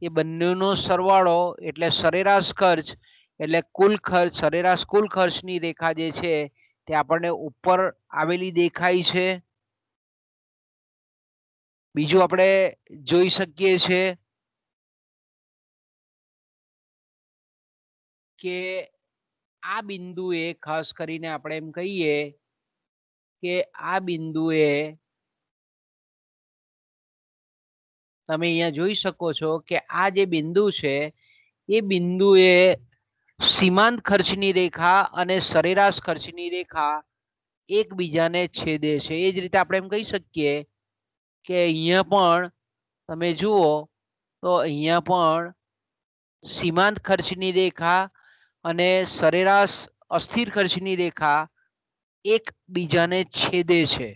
એ બંનેનો સરવાળો એટલે સરેરાશ ખર્ચ એટલે કુલ ખર્ચ, સરેરાશ કુલ ખર્ચની રેખા જે છે તે આપણને ઉપર આવેલી દેખાય છે. બીજું આપણે જોઈ શકીએ છીએ કે આ બિંદુએ ખાસ કરીને આપણે એમ કહીએ કે આ બિંદુએ તમે અહીંયા જોઈ શકો છો કે આ જે બિંદુ છે એ બિંદુએ સીમાંત ખર્ચની રેખા અને સરેરાશ ખર્ચની રેખા એકબીજાને છેદે છે. એ જ રીતે આપણે એમ કહી શકીએ કે અહીંયા પણ તમે જુઓ તો અહીંયા પણ સીમાંત ખર્ચની રેખા અને સરેરાશ અસ્થિર ખર્ચની રેખા એકબીજાને છેદે છે.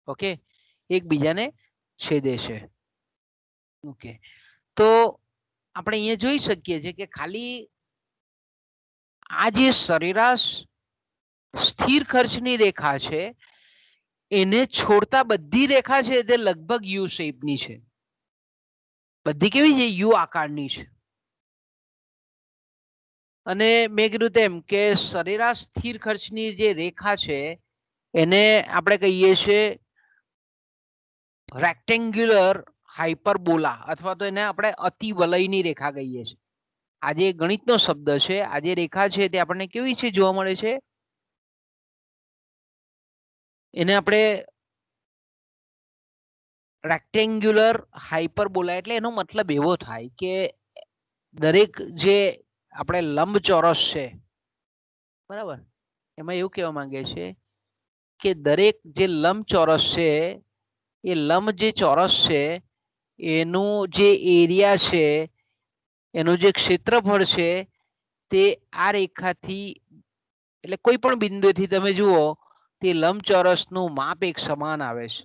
ઓકે, એકબીજાને છેદે છે. ઓકે, તો આપણે અહીંયા જોઈ શકીએ છીએ કે ખાલી આ જે સરેરાશ સ્થિર ખર્ચની રેખા છે એને છોડતા બધી રેખા છે તે લગભગ યુ શેપની છે. બધી કેવી છે? યુ આકારની છે. અને મેં કીધું તેમ કે સરેરાશ સ્થિર ખર્ચની જે રેખા છે એને આપણે કહીએ છીએ રેક્ટેન્ગ્યુલર હાઇપરબોલા અથવા તો એને આપણે અતિવલયની રેખા કહીએ છીએ. આ જે ગણિતનો શબ્દ છે, આ જે રેખા છે તે આપણને કેવી છે જોવા મળે છે? એને આપણે રેક્ટેન્ગ્યુલર હાઇપરબોલા એટલે એનો મતલબ એવો થાય કે દરેક જે આપણે લંબચોરસ છે, બરાબર, એમાં એવું કહેવા માંગે છે કે દરેક જે લંબચોરસ છે એ લંબ જે ચોરસ છે એનું જે એરિયા છે, એનું જે ક્ષેત્રફળ છે તે આ રેખાથી એટલે કોઈ પણ બિંદુથી તમે જુઓ તે લંબચોરસનું માપ એક સમાન આવે છે.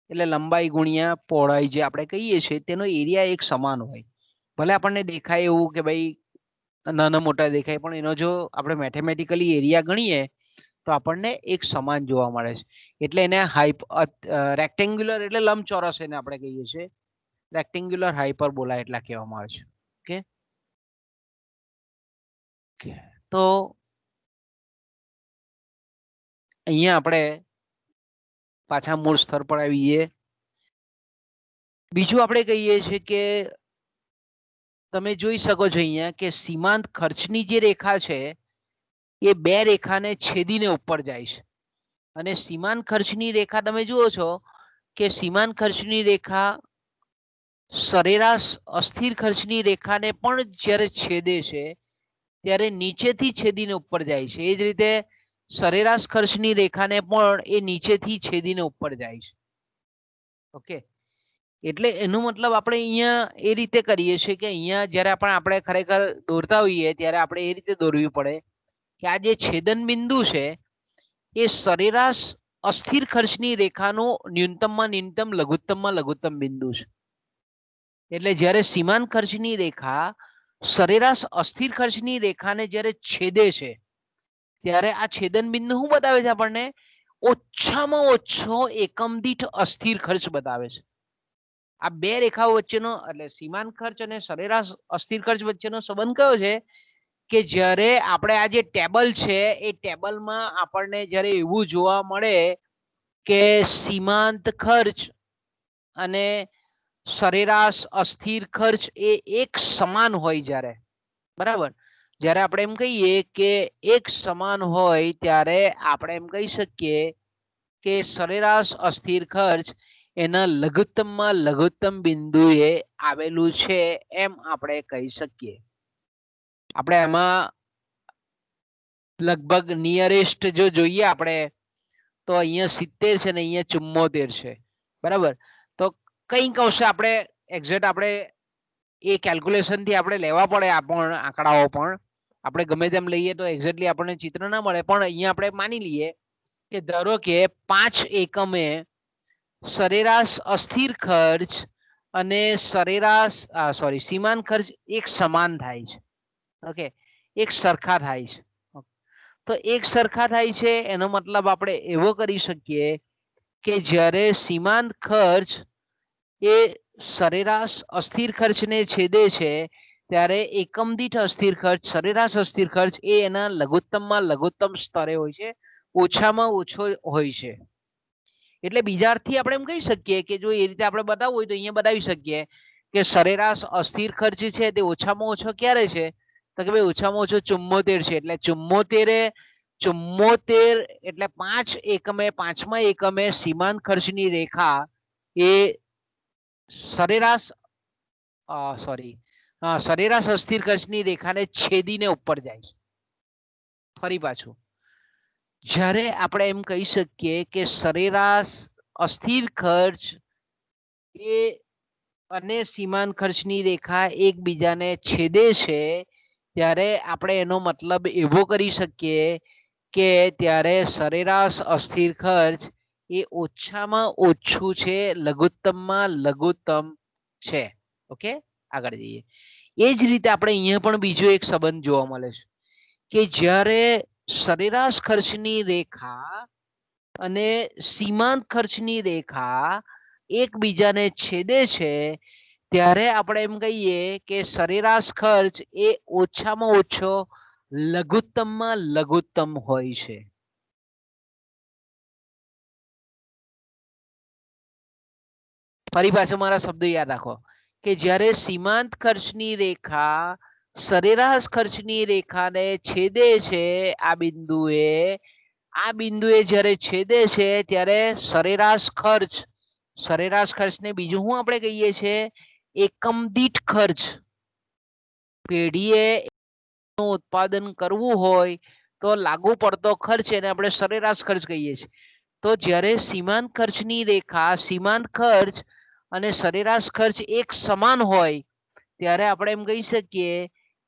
એટલે લંબાઈ ગુણ્યા પહોળાઈ જે આપણે કહીએ છીએ તેનો એરિયા એક સમાન હોય. ભલે આપણને દેખાય એવું કે ભાઈ નાના મોટા દેખાય, પણ એનો જો આપણે મેથેમેટિકલી એરિયા ગણીએ તો આપણને એક સમાન જોવા મળે છે. એટલે એને રેક્ટેન્ગ્યુલર એટલે લંબચોરસ એને આપણે કહીએ છીએ. રેક્ટેન્ગ્યુલર હાઇપરબોલા એટલા કહેવામાં આવે છે. ઓકે, તો અહીંયા આપણે પાછા મૂળ સ્તર પર આવીએ. બીજું આપણે કહીએ છીએ કે તમે જોઈ શકો છો અહીંયા કે સીમાંત ખર્ચની જે રેખા છે એ બે રેખાને છેદીને ઉપર જાય છે. અને સીમાંત ખર્ચની રેખા તમે જુઓ છો કે સીમાંત ખર્ચની રેખા સરેરાશ અસ્થિર ખર્ચની રેખાને પણ જ્યારે છેદે છે ત્યારે નીચેથી છેદીને ઉપર જાય છે. એ જ રીતે સરેરાશ ખર્ચની રેખાને પણ એ નીચેથી છેદીને ઉપર જાય છે. ઓકે, એટલે એનો મતલબ આપણે અહીંયા એ રીતે કરીએ છીએ કે અહીંયા જ્યારે આપણે ખરેખર દોરતા હોઈએ ત્યારે આપણે એ રીતે દોરવી પડે કે આ જે છેદન બિંદુ છે એ સરેરાશ અસ્થિર ખર્ચની રેખાનું ન્યૂનતમમાં ન્યૂનતમ લઘુત્તમમાં લઘુત્તમ બિંદુ છે. એટલે જ્યારે સીમાંત ખર્ચની રેખા સરેરાશ અસ્થિર ખર્ચની રેખાને જ્યારે છેદે છે ત્યારે આ છેદન બિંદુ શું બતાવે છે? આપણને ઓછામાં ઓછો એકમ દીઠ અસ્થિર ખર્ચ બતાવે છે. આ બે રેખાઓ વચ્ચેનો એટલે સીમાંત ખર્ચ અને સરેરાશ અસ્થિર ખર્ચ વચ્ચેનો સંબંધ કયો છે કે જ્યારે આપણે આ જે ટેબલ છે એ ટેબલમાં આપણને જ્યારે એવું જોવા મળે કે સીમાંત ખર્ચ અને સરેરાશ અસ્થિર ખર્ચ એ એક સમાન હોય જ્યારે, બરાબર, જ્યારે આપણે એમ કહીએ કે એક સમાન હોય ત્યારે આપણે એમ કહી શકીએ કે સરેરાશ અસ્થિર ખર્ચ એના લઘુત્તમમાં લઘુત્તમ બિંદુએ આવેલું છે એમ આપણે કહી શકીએ. આપણે એમાં લગભગ નિયરેસ્ટ જો જોઈએ આપણે તો અહીંયા 70 છે ને અહીંયા 74 છે, બરાબર. તો કંઈક અંશે આપણે એક્ઝેક્ટ આપણે એ કેલ્ક્યુલેશન થી આપણે લેવા પડે આ પણ આંકડાઓ પણ આપણે ગમે તેમ લઈએ તો એક્ઝેક્ટલી આપણને ચિત્ર ના મળે. પણ અહીંયા આપણે માની લઈએ કે ધારો કે 5 એકમે સરેરાશ અસ્થિર ખર્ચ અને સરેરાશ સીમાંત ખર્ચ એક સમાન થાય છે. ઓકે, એક સરખા થાય છે. તો એક સરખા થાય છે એનો મતલબ આપણે એવો કરી શકીએ કે જ્યારે સીમાંત ખર્ચ એ સરેરાશ અસ્થિર ખર્ચને છેદે છે ત્યારે એકમ દીઠ અસ્થિર ખર્ચ સરેરાશ અસ્થિર ખર્ચ એ એના લઘુત્તમમાં લઘુત્તમ સ્તરે હોય છે, ઓછામાં ઓછો હોય છે. એટલે બીજા અર્થથી આપણે એમ કહી શકીએ કે જો એ રીતે આપણે બતાવવું હોય તો અહીંયા બતાવી શકીએ કે સરેરાશ અસ્થિર ખર્ચ છે તે ઓછામાં ઓછો ક્યારે છે તો કે ભાઈ ઓછામાં ઓછો 74 છે. એટલે 74 એટલે 5 એકમે પાંચમા એકમે સીમાંત ખર્ચની રેખા એ સરેરાશ અસ્થિર ખર્ચની રેખાને છેદીને ઉપર જાય છે. ફરી પાછું, જ્યારે આપણે એમ કહી શકીએ કે સરેરાશ અસ્થિર ખર્ચ એ અને સીમાંત ખર્ચની રેખા એકબીજાને છેદે છે ત્યારે આપણે એનો મતલબ એવો કરી શકીએ કે ત્યારે સરેરાશ અસ્થિર ખર્ચ એ ઓછામાં ઓછું છે, લઘુત્તમમાં લઘુત્તમ છે. ઓકે, આગળ જઈએ. એ જ રીતે આપણે અહીંયા પણ બીજો એક સંબંધ જોવા મળે છે કે જ્યારે સરેરાશ ખર્ચની રેખા અને સીમાંત ખર્ચની રેખા એકબીજાને છેદે છે ત્યારે આપણે એમ કહીએ કે સરેરાશ ખર્ચ એ ઓછામાં ઓછો લઘુત્તમમાં લઘુત્તમ હોય છે. ફરી પાછો મારા શબ્દો યાદ રાખો કે જ્યારે સીમાંત ખર્ચની રેખા સરેરાશ ખર્ચની રેખાને છેદે છે આ બિંદુએ જ્યારે છેદે છે ત્યારે સરેરાશ ખર્ચને બીજું શું આપણે કહીએ છીએ એકમ દીઠ ખર્ચ. પેઢીએ ઉત્પાદન કરવું હોય તો લાગુ પડતો ખર્ચ એને આપણે સરેરાશ ખર્ચ કહીએ છીએ. તો જ્યારે સીમાંત ખર્ચની રેખા સીમાંત ખર્ચ અને સરેરાશ ખર્ચ એક સમાન હોય ત્યારે આપણે એમ કહી શકીએ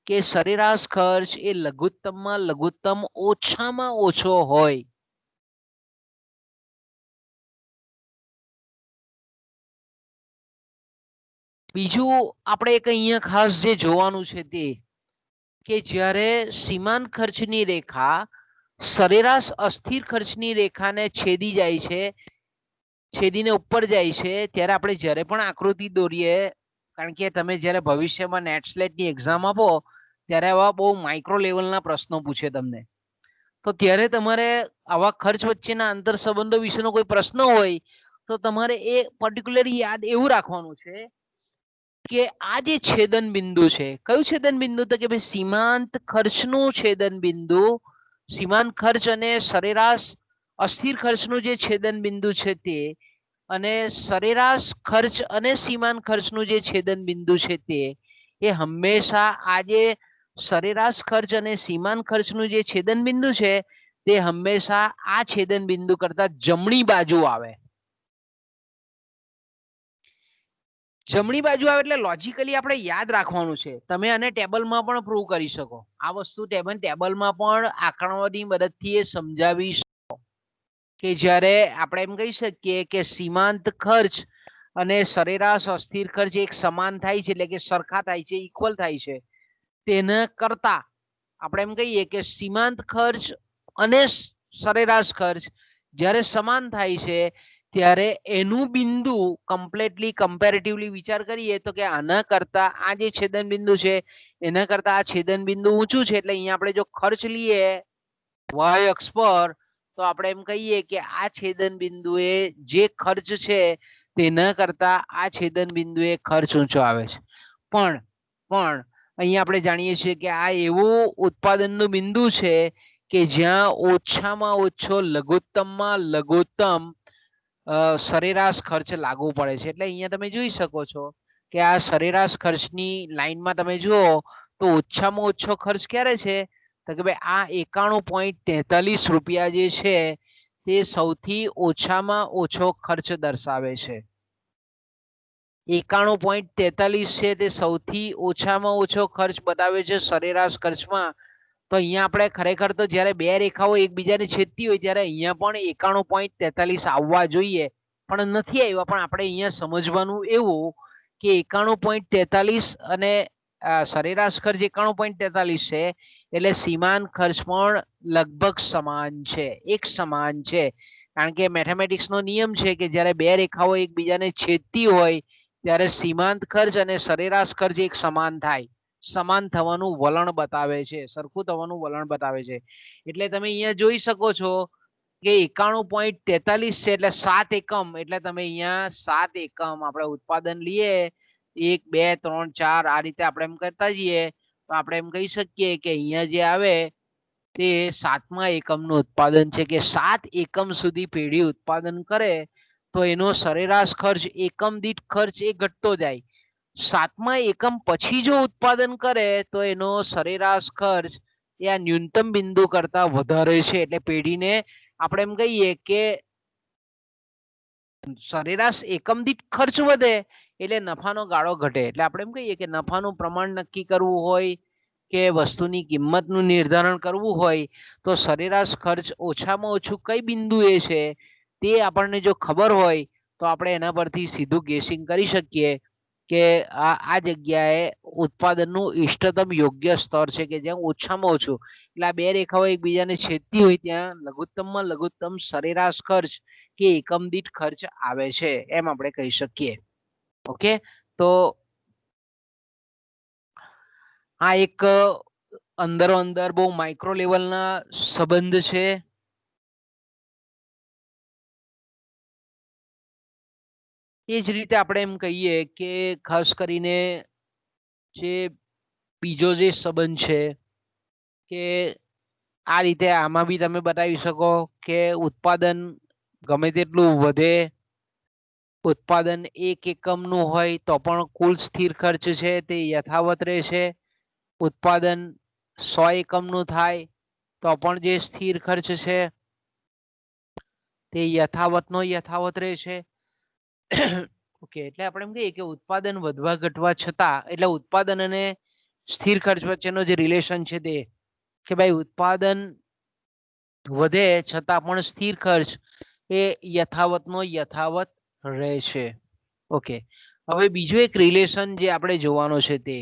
કે સરેરાશ ખર્ચ એ લઘુત્તમમાં લઘુત્તમ ઓછામાં ઓછો હોય. બીજું આપણે એક અહીંયા ખાસ જે જોવાનું છે તે કે જ્યારે સીમાંત ખર્ચની રેખા સરેરાશ અસ્થિર ખર્ચની રેખાને છેદી જાય છે છેદીને ઉપર જાય છે ત્યારે આપણે જ્યારે પણ આકૃતિ દોરીએ, કારણ કે તમે જ્યારે ભવિષ્યમાં નેટ સ્લેટની એક્ઝામ આપો ત્યારે આવા બહુ માઇક્રો લેવલના પ્રશ્નો પૂછે તમને, તો ત્યારે તમારે આવા ખર્ચ વચ્ચેના આંતર સંબંધો વિશેનો કોઈ પ્રશ્ન હોય તો તમારે એ પર્ટિક્યુલર યાદ એવું રાખવાનું છે કે આ જે છેદન બિંદુ છે, કયું છેદન બિંદુ? તો કે ભાઈ સીમાંત ખર્ચનું છેદન બિંદુ, સીમાંત ખર્ચ અને સરેરાશ અસ્થિર ખર્ચનું જે છેદન બિંદુ છે તે, અને સરેરાશ ખર્ચ અને સીમાંત ખર્ચનું જે છેદન બિંદુ છે તે, એ હંમેશા આ જે સરેરાશ ખર્ચ અને સીમાંત ખર્ચનું જે છેદન બિંદુ છે તે હંમેશા આ છેદન બિંદુ કરતા જમણી બાજુ આવે. જમણી બાજુ આવે એટલે લોજિકલી આપણે યાદ રાખવાનું છે. તમે આને ટેબલમાં પણ પ્રૂવ કરી શકો. આ વસ્તુ ટેબલમાં પણ આંકડાઓની મદદથી એ સમજાવી શકો કે જ્યારે આપણે એમ કહી શકીએ કે સીમાંત ખર્ચ અને સરેરાશ અસ્થિર ખર્ચ એક સમાન થાય છે, એટલે કે સરખા થાય છે, ઇક્વલ થાય છે. તેના કરતા આપણે એમ કહીએ કે સીમાંત ખર્ચ અને સરેરાશ ખર્ચ જ્યારે સમાન થાય છે ત્યારે એનું બિંદુ કમ્પ્લીટલી કમ્પેરેટિવલી વિચાર કરીએ તો કે આના કરતા આ જે છેદન બિંદુ છે એના કરતા આ છેદન બિંદુ ઊંચું છે, એટલે અહીંયા આપણે જો ખર્ચ લઈએ y અક્ષ પર તો આપણે એમ કહીએ કે આ છેદન બિંદુએ જે ખર્ચ છે તેના કરતા આ છેદન બિંદુએ ખર્ચ ઊંચો આવે છે. પણ અહીંયા આપણે જાણીએ છીએ કે આ એવું ઉત્પાદનનું બિંદુ છે કે જ્યાં ઓછામાં ઓછો લઘુત્તમમાં લઘુત્તમ સરેરાશ ખર્ચ લાગુ પડે છે. એટલે અહીંયા તમે જોઈ શકો છો કે આ સરેરાશ ખર્ચની લાઈનમાં તમે જુઓ તો ઓછામાં ઓછો ખર્ચ ક્યારે છે તો કે ભાઈ આ 91.43 રૂપિયા જે છે તે સૌથી ઓછામાં ઓછો ખર્ચ દર્શાવે છે. 91.43 છે તે સૌથી ઓછામાં ઓછો ખર્ચ બતાવે છે સરેરાશ ખર્ચમાં. તો અહીંયા આપણે ખરેખર તો જ્યારે બે રેખાઓ એકબીજાને છેદતી હોય ત્યારે અહીંયા પણ 91.43 આવવા જોઈએ, પણ નથી આવ્યા. પણ આપણે અહીંયા સમજવાનું એવું કે 91.43 અને સરેરાશ ખર્ચ 91.43 છે, એટલે સીમાંત ખર્ચ પણ લગભગ સમાન છે, એક સમાન છે. કારણ કે મેથેમેટિક્સનો નિયમ છે કે જ્યારે બે રેખાઓ એકબીજાને છેદતી હોય ત્યારે સીમાંત ખર્ચ અને સરેરાશ ખર્ચ એક સમાન થાય, સમાન થવાનું વલણ બતાવે છે, સરખું થવાનું વલણ બતાવે છે. એટલે તમે અહીંયા જોઈ શકો છો કે 91.43 છે એટલે 7 એકમ, એટલે તમે અહીંયા 7 એકમ આપણે ઉત્પાદન લઈએ 1 2 3 4 આ રીતે આપણે એમ કરતા જઈએ તો આપણે એમ કહી શકીએ કે અહીંયા જે આવે તે 7મા એકમનું ઉત્પાદન છે, કે 7 એકમ સુધી પેઢી ઉત્પાદન કરે તો એનો સરેરાશ ખર્ચ એકમ દીઠ ખર્ચ એ ઘટતો જાય. 7મા એકમ પછી જો ઉત્પાદન કરે તો એનો સરેરાશ ખર્ચ એ આ ન્યૂનતમ બિંદુ કરતા વધારે છે. એટલે પેઢીને આપણે એમ કહીએ કે સરેરાશ એકમ દીઠ ખર્ચ વધે એટલે નફાનો ગાળો ઘટે. એટલે આપણે એમ કહીએ કે નફાનું પ્રમાણ નક્કી કરવું હોય કે વસ્તુની કિંમતનું નિર્ધારણ કરવું હોય તો સરેરાશ ખર્ચ ઓછામાં ઓછું કઈ બિંદુએ છે તે આપણને જો ખબર હોય તો આપણે એના પરથી સીધું ગેસિંગ કરી શકીએ કે આ જગ્યાએ ઉત્પાદનનું ઇષ્ટતમ યોગ્ય સ્તર છે કે જ્યાં ઓછામાં ઓછું, એટલે આ બે રેખાઓ એકબીજાને છેદતી હોય ત્યાં લઘુત્તમમાં લઘુત્તમ સરેરાશ ખર્ચ કે એકમ દીઠ ખર્ચ આવે છે, એમ આપણે કહી શકીએ. ઓકે, તો આ એક અંદરો અંદર બહુ માઇક્રો લેવલના સંબંધ છે. એ જ રીતે આપણે એમ કહીએ કે ખાસ કરીને જે બીજો જે સંબંધ છે કે આ રીતે આમાં બી તમે બતાવી શકો કે ઉત્પાદન ગમે તેટલું વધે, ઉત્પાદન 1 એકમનું હોય તો પણ કુલ સ્થિર ખર્ચ છે તે યથાવત રહેશે. ઉત્પાદન 100 એકમનું થાય તો પણ જે સ્થિર ખર્ચ છે તે યથાવતનો યથાવત રહેશે. ઓકે, એટલે આપણે એમ કહીએ કે ઉત્પાદન વધવા ઘટવા છતાં, એટલે ઉત્પાદન અને સ્થિર ખર્ચ વચ્ચેનો જે રિલેશન છે તે કે ભાઈ ઉત્પાદન વધે છતાં પણ સ્થિર ખર્ચ એ યથાવતનો યથાવત રહેશે. ઓકે, હવે બીજો એક રિલેશન જે આપણે જોવાનો છે તે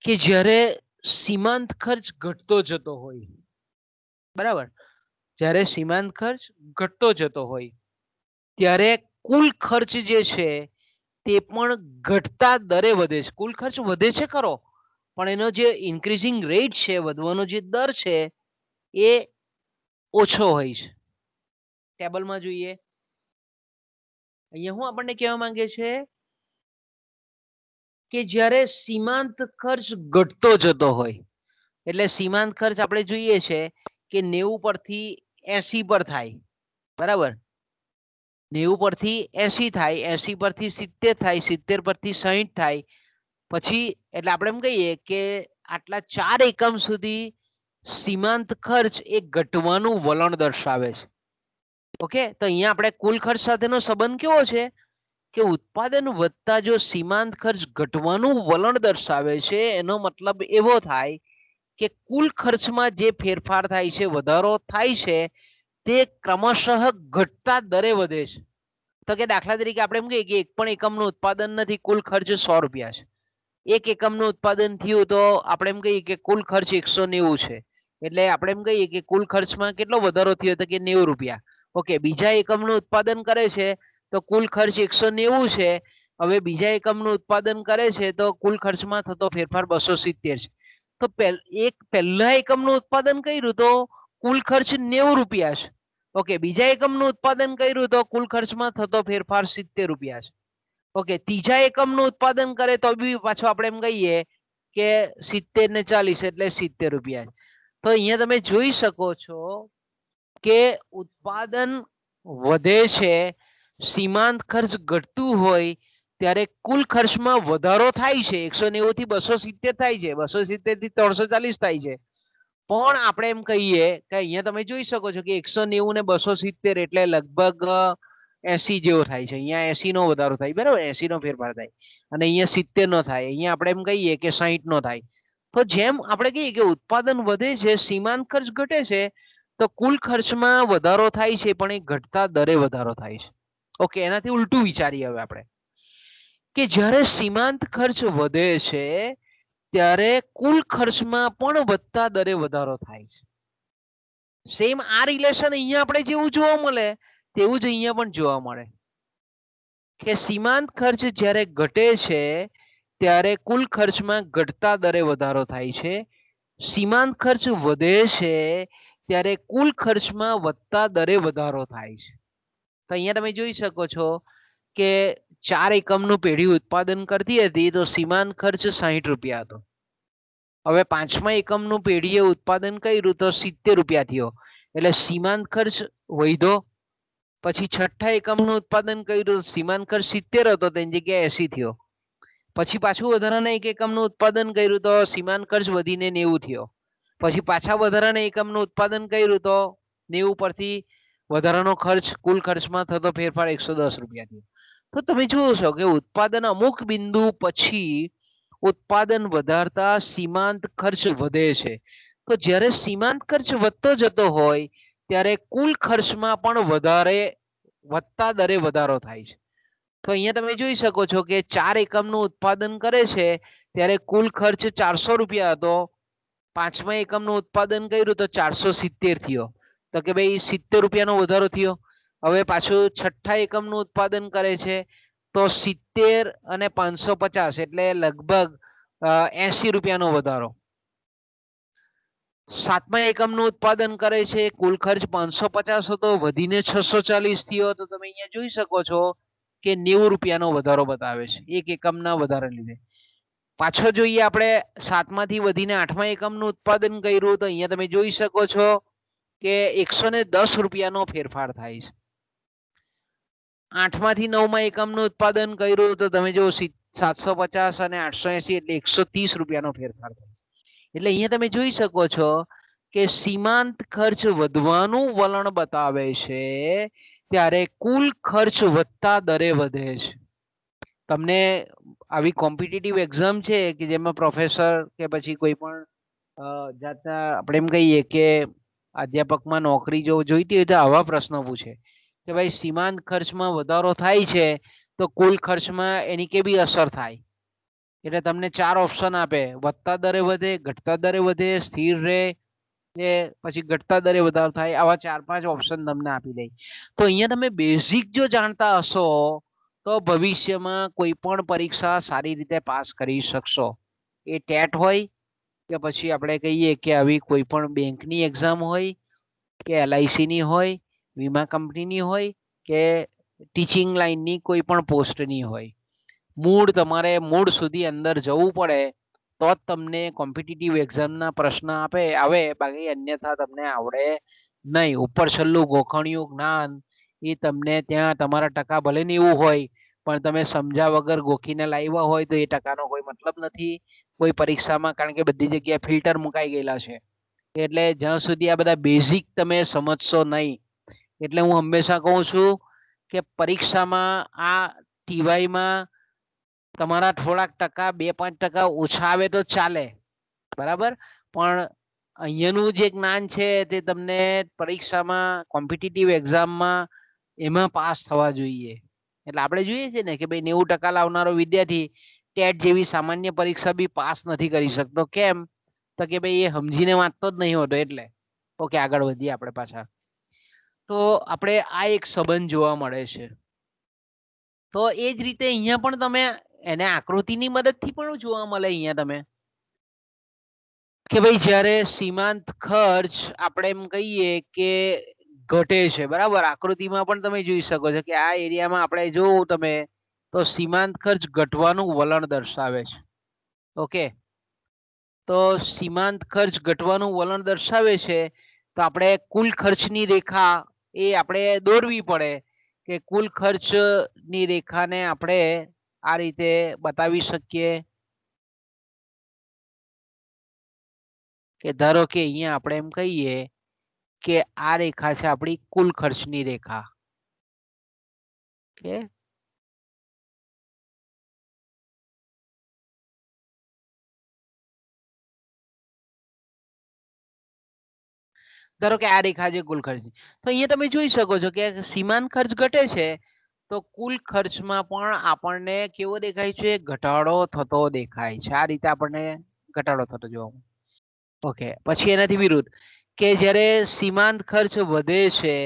કે જ્યારે સીમાંત ખર્ચ ઘટતો જતો હોય, બરાબર, જ્યારે સીમાંત ખર્ચ ઘટતો જતો હોય ત્યારે કુલ ખર્ચ જે છે તે પણ ઘટતા દરે વધે છે. કુલ ખર્ચ વધે છે ખરો, પણ એનો જે ઇન્ક્રીઝિંગ રેટ છે, વધવાનો જે દર છે એ ઓછો હોય છે. ટેબલમાં જોઈએ, અહીંયા હું આપણને કહેવા માંગે છે કે જ્યારે સીમાંત ખર્ચ ઘટતો જતો હોય, એટલે સીમાંત ખર્ચ આપણે જોઈએ છે કે 90 પરથી 80 પર થાય, બરાબર. 90 પરથી 80 થાય, 80 પરથી 70 થાય, 70 પરથી 60 થાય, પછી એટલે આપણે એમ કહીએ કે આટલા 4 એકમ સુધી સીમાંત ખર્ચ એ ઘટવાનું વલણ દર્શાવે છે. ઓકે, તો અહીંયા આપણે કુલ ખર્ચ સાથેનો સંબંધ કેવો છે કે ઉત્પાદન વધતા જો સીમાંત ખર્ચ ઘટવાનું વલણ દર્શાવે છે, એનો મતલબ એવો થાય કે કુલ ખર્ચમાં જે ફેરફાર થાય છે, વધારો થાય છે, તે ક્રમશઃ ઘટતા દરે વધે છે. તો કે દાખલા તરીકે આપણે એમ કહીએ કે એક પણ એકમનું ઉત્પાદન નથી, કુલ ખર્ચ 100 રૂપિયા છે. એક એકમનું ઉત્પાદન થયું તો આપણે એમ કહીએ કે કુલ ખર્ચ 190 છે. એટલે આપણે એમ કહીએ કે કુલ ખર્ચમાં કેટલો વધારો થયો તો કે 90 રૂપિયા. ઓકે, બીજા એકમનું ઉત્પાદન કરે છે તો કુલ ખર્ચ 190 છે. હવે બીજા એકમનું ઉત્પાદન કરે છે તો કુલ ખર્ચમાં થતો ફેરફાર 270 છે. તો પહેલા એકમનું ઉત્પાદન કર્યું તો કુલ ખર્ચ 90 રૂપિયા છે. ઓકે, બીજા એકમનું ઉત્પાદન કર્યું તો કુલ ખર્ચમાં થતો ફેરફાર 70 રૂપિયા છે. ઓકે, ત્રીજા એકમનું ઉત્પાદન કરે તો બી પાછો આપણે એમ કહીએ કે 70 ને 40 એટલે 70 રૂપિયા. તો અહીંયા તમે જોઈ શકો છો કે ઉત્પાદન વધે છે, સીમાંત ખર્ચ ઘટતું હોય ત્યારે કુલ ખર્ચમાં વધારો થાય છે. 190 થી 270 થાય છે, 270 થી 340 થાય છે. પણ આપણે એમ કહીએ કે અહીંયા તમે જોઈ શકો છો કે 190 ને 270 એટલે લગભગ 80 જેવો થાય છે. અહીંયા 80 નો વધારો થાય, બરાબર, 80 નો ફેરફાર થાય, અને અહીંયા 70 નો થાય. અહીંયા આપણે એમ કહીએ કે 60 નો થાય. તો જેમ આપણે કહીએ કે ઉત્પાદન વધે છે, સીમાંત ખર્ચ ઘટે છે, તો કુલ ખર્ચમાં વધારો થાય છે, પણ એ ઘટતા દરે વધારો થાય છે. ઓકે, એનાથી ઉલટું વિચારીએ હવે આપણે કે જ્યારે સીમાંત ખર્ચ વધે છે ત્યારે કુલ ખર્ચમાં પણ વધતા દરે વધારો થાય છે. સેમ આ રિલેશન અહીંયા આપણે જેવું જોવા મળે તેવું જ અહીંયા પણ જોવા મળે કે સીમાંત ખર્ચ જ્યારે ઘટે છે ત્યારે કુલ ખર્ચમાં ઘટતા દરે વધારો થાય છે. સીમાંત ખર્ચ વધે છે ત્યારે કુલ ખર્ચમાં વધતા દરે વધારો થાય છે. તો અહીંયા તમે જોઈ શકો છો કે 4 એકમનું પેઢી ઉત્પાદન કરતી હતી તો સીમાંત ખર્ચ 60 રૂપિયા હતો. હવે 5મા એકમનું પેઢીએ ઉત્પાદન કર્યું તો 70 રૂપિયા થયો, એટલે સીમાંત ખર્ચ વધ્યો. પછી 6ઠ્ઠા એકમનું ઉત્પાદન કર્યું, સીમાંત ખર્ચ 70 હતો, તેની જગ્યાએ 80 થયો. પછી પાછું વધારાના એક એકમનું ઉત્પાદન કર્યું તો સીમાંત ખર્ચ વધીને 90 થયો. પછી પાછા વધારાના એકમનું ઉત્પાદન કર્યું તો 90 પરથી વધારાનો ખર્ચ કુલ ખર્ચમાં થતો ફેરફાર 110 રૂપિયા થયો. તો તમે જુઓ છો કે ઉત્પાદન અમુક બિંદુ પછી ઉત્પાદન વધારતા સીમાંત ખર્ચ વધે છે. તો જ્યારે સીમાંત ખર્ચ વધતો જતો હોય ત્યારે કુલ ખર્ચમાં પણ વધતા દરે વધારો થાય છે. તો અહીંયા તમે જોઈ શકો છો કે 4 એકમનું ઉત્પાદન કરે છે ત્યારે કુલ ખર્ચ 400 રૂપિયા હતો. 5મા એકમનું ઉત્પાદન કર્યું તો 470 થયો, તો કે ભાઈ 70 રૂપિયાનો વધારો થયો. હવે પાછું 6ઠ્ઠા એકમનું ઉત્પાદન કરે છે તો 70 અને 550 એટલે લગભગ 80 રૂપિયાનો વધારો. 7મા એકમનું ઉત્પાદન કરે છે, કુલ ખર્ચ 550 હતો, વધીને 640 થયો. તો તમે અહીંયા જોઈ શકો છો કે 90 રૂપિયાનો વધારો બતાવે છે એક એકમના વધારા લીધે. પાછો જોઈએ આપણે 7માંથી વધીને 8મા એકમનું ઉત્પાદન કર્યું તો અહીંયા તમે જોઈ શકો છો કે 110 રૂપિયાનો ફેરફાર થાય છે. 8માંથી 9મા એકમનું ઉત્પાદન કર્યું તો તમે જો 750 અને 880 એટલે 130 રૂપિયાનો ફેરફાર થાય છે. એટલે અહીંયા તમે જોઈ શકો છો કે સીમાંત ખર્ચ વધવાનું વલણ બતાવે છે ત્યારે કુલ ખર્ચ વધતા દરે વધે છે. તમને આવી કોમ્પિટિટિવ એક્ઝામ છે કે જેમાં પ્રોફેસર કે પછી કોઈ પણ જાતના આપણે એમ કહીએ કે અધ્યાપકમાં નોકરી જો જોઈતી હોય તો આવા પ્રશ્નો પૂછે કે ભાઈ સીમાંત ખર્ચમાં વધારો થાય છે તો કુલ ખર્ચમાં એની કેવી અસર થાય. એટલે તમને 4 ઓપ્શન આપે: વધતા દરે વધે, ઘટતા દરે વધે, સ્થિર રહે કે પછી ઘટતા દરે વધારો થાય, આવા 4-5 ઓપ્શન તમને આપી દે. તો અહીંયા તમે બેઝિક જો જાણતા હશો તો ભવિષ્યમાં કોઈ પણ પરીક્ષા સારી રીતે પાસ કરી શકશો. એ ટેટ હોય કે પછી આપણે કહીએ કે આવી કોઈ પણ બેંકની એક્ઝામ હોય કે LICની હોય, વીમા કંપનીની હોય કે ટીચિંગ લાઇનની કોઈ પણ પોસ્ટની હોય, તમારે મૂળ સુધી અંદર જવું પડે તો જ તમને કોમ્પિટિટિવ એક્ઝામના પ્રશ્ન આવે, બાકી અન્યથા તમને આવડે નહીં. ઉપર છેલ્લું ગોખણિયું જ્ઞાન એ તમને ત્યાં તમારા ટકા ભલે ને એવું હોય પણ તમે સમજ્યા વગર ગોખીને લાવ્યા હોય તો એ ટકાનો કોઈ મતલબ નથી કોઈ પરીક્ષામાં, કારણ કે બધી જગ્યાએ ફિલ્ટર મુકાઈ ગયેલા છે. એટલે જ્યાં સુધી આ બધા બેઝિક તમે સમજશો નહીં, એટલે હું હંમેશા કહું છું કે પરીક્ષામાં આ ટીવાયમાં તમારા થોડાક ટકા 2-5% ઓછા આવે તો ચાલે, બરાબર, પણ અહીંયાનું જે જ્ઞાન છે તે તમને પરીક્ષામાં કોમ્પિટિટિવ એક્ઝામમાં એમાં પાસ થવા જોઈએ. એટલે આપણે જોઈએ છે ને કે ભાઈ 90% લાવનારો વિદ્યાર્થી ટેટ જેવી સામાન્ય પરીક્ષા બી પાસ નથી કરી શકતો. કેમ? તો કે ભાઈ એ સમજીને વાંચતો જ નહીં હોતો. એટલે ઓકે, આગળ વધીએ આપણે પાછા. તો આપણે આ એક સંબંધ જોવા મળે છે. તો એ જ રીતે અહીંયા પણ તમે એને આકૃતિની મદદથી પણ જોવા મળે. અહીંયા તમે કે ભાઈ જ્યારે સીમાંત ખર્ચ આપણે એમ કહીએ કે ઘટે છે, બરાબર, આકૃતિમાં પણ તમે જોઈ શકો છો કે આ એરિયામાં આપણે જોવું તમે તો સીમાંત ખર્ચ ઘટવાનું વલણ દર્શાવે છે. ઓકે, તો સીમાંત ખર્ચ ઘટવાનું વલણ દર્શાવે છે તો આપણે કુલ ખર્ચની રેખા એ આપણે દોરવી પડે કે કુલ ખર્ચની રેખાને આપણે આ રીતે બતાવી શકીએ કે ધારો કે અહીંયા આપણે એમ કહીએ કે આ રેખા છે આપણી કુલ ખર્ચની રેખા. ઓકે, ધારો કે આ રેખા છે કુલ ખર્ચની, તો અહીંયા તમે જોઈ શકો છો કે સીમાંત ખર્ચ ઘટે છે તો કુલ ખર્ચમાં પણ આપણને કેવો દેખાય છે? ઘટાડો થતો દેખાય છે. આ રીતે આપણને ઘટાડો થતો જોવા મળે. ઓકે, પછી એનાથી વિરુદ્ધ કે જ્યારે સીમાંત ખર્ચ વધે છે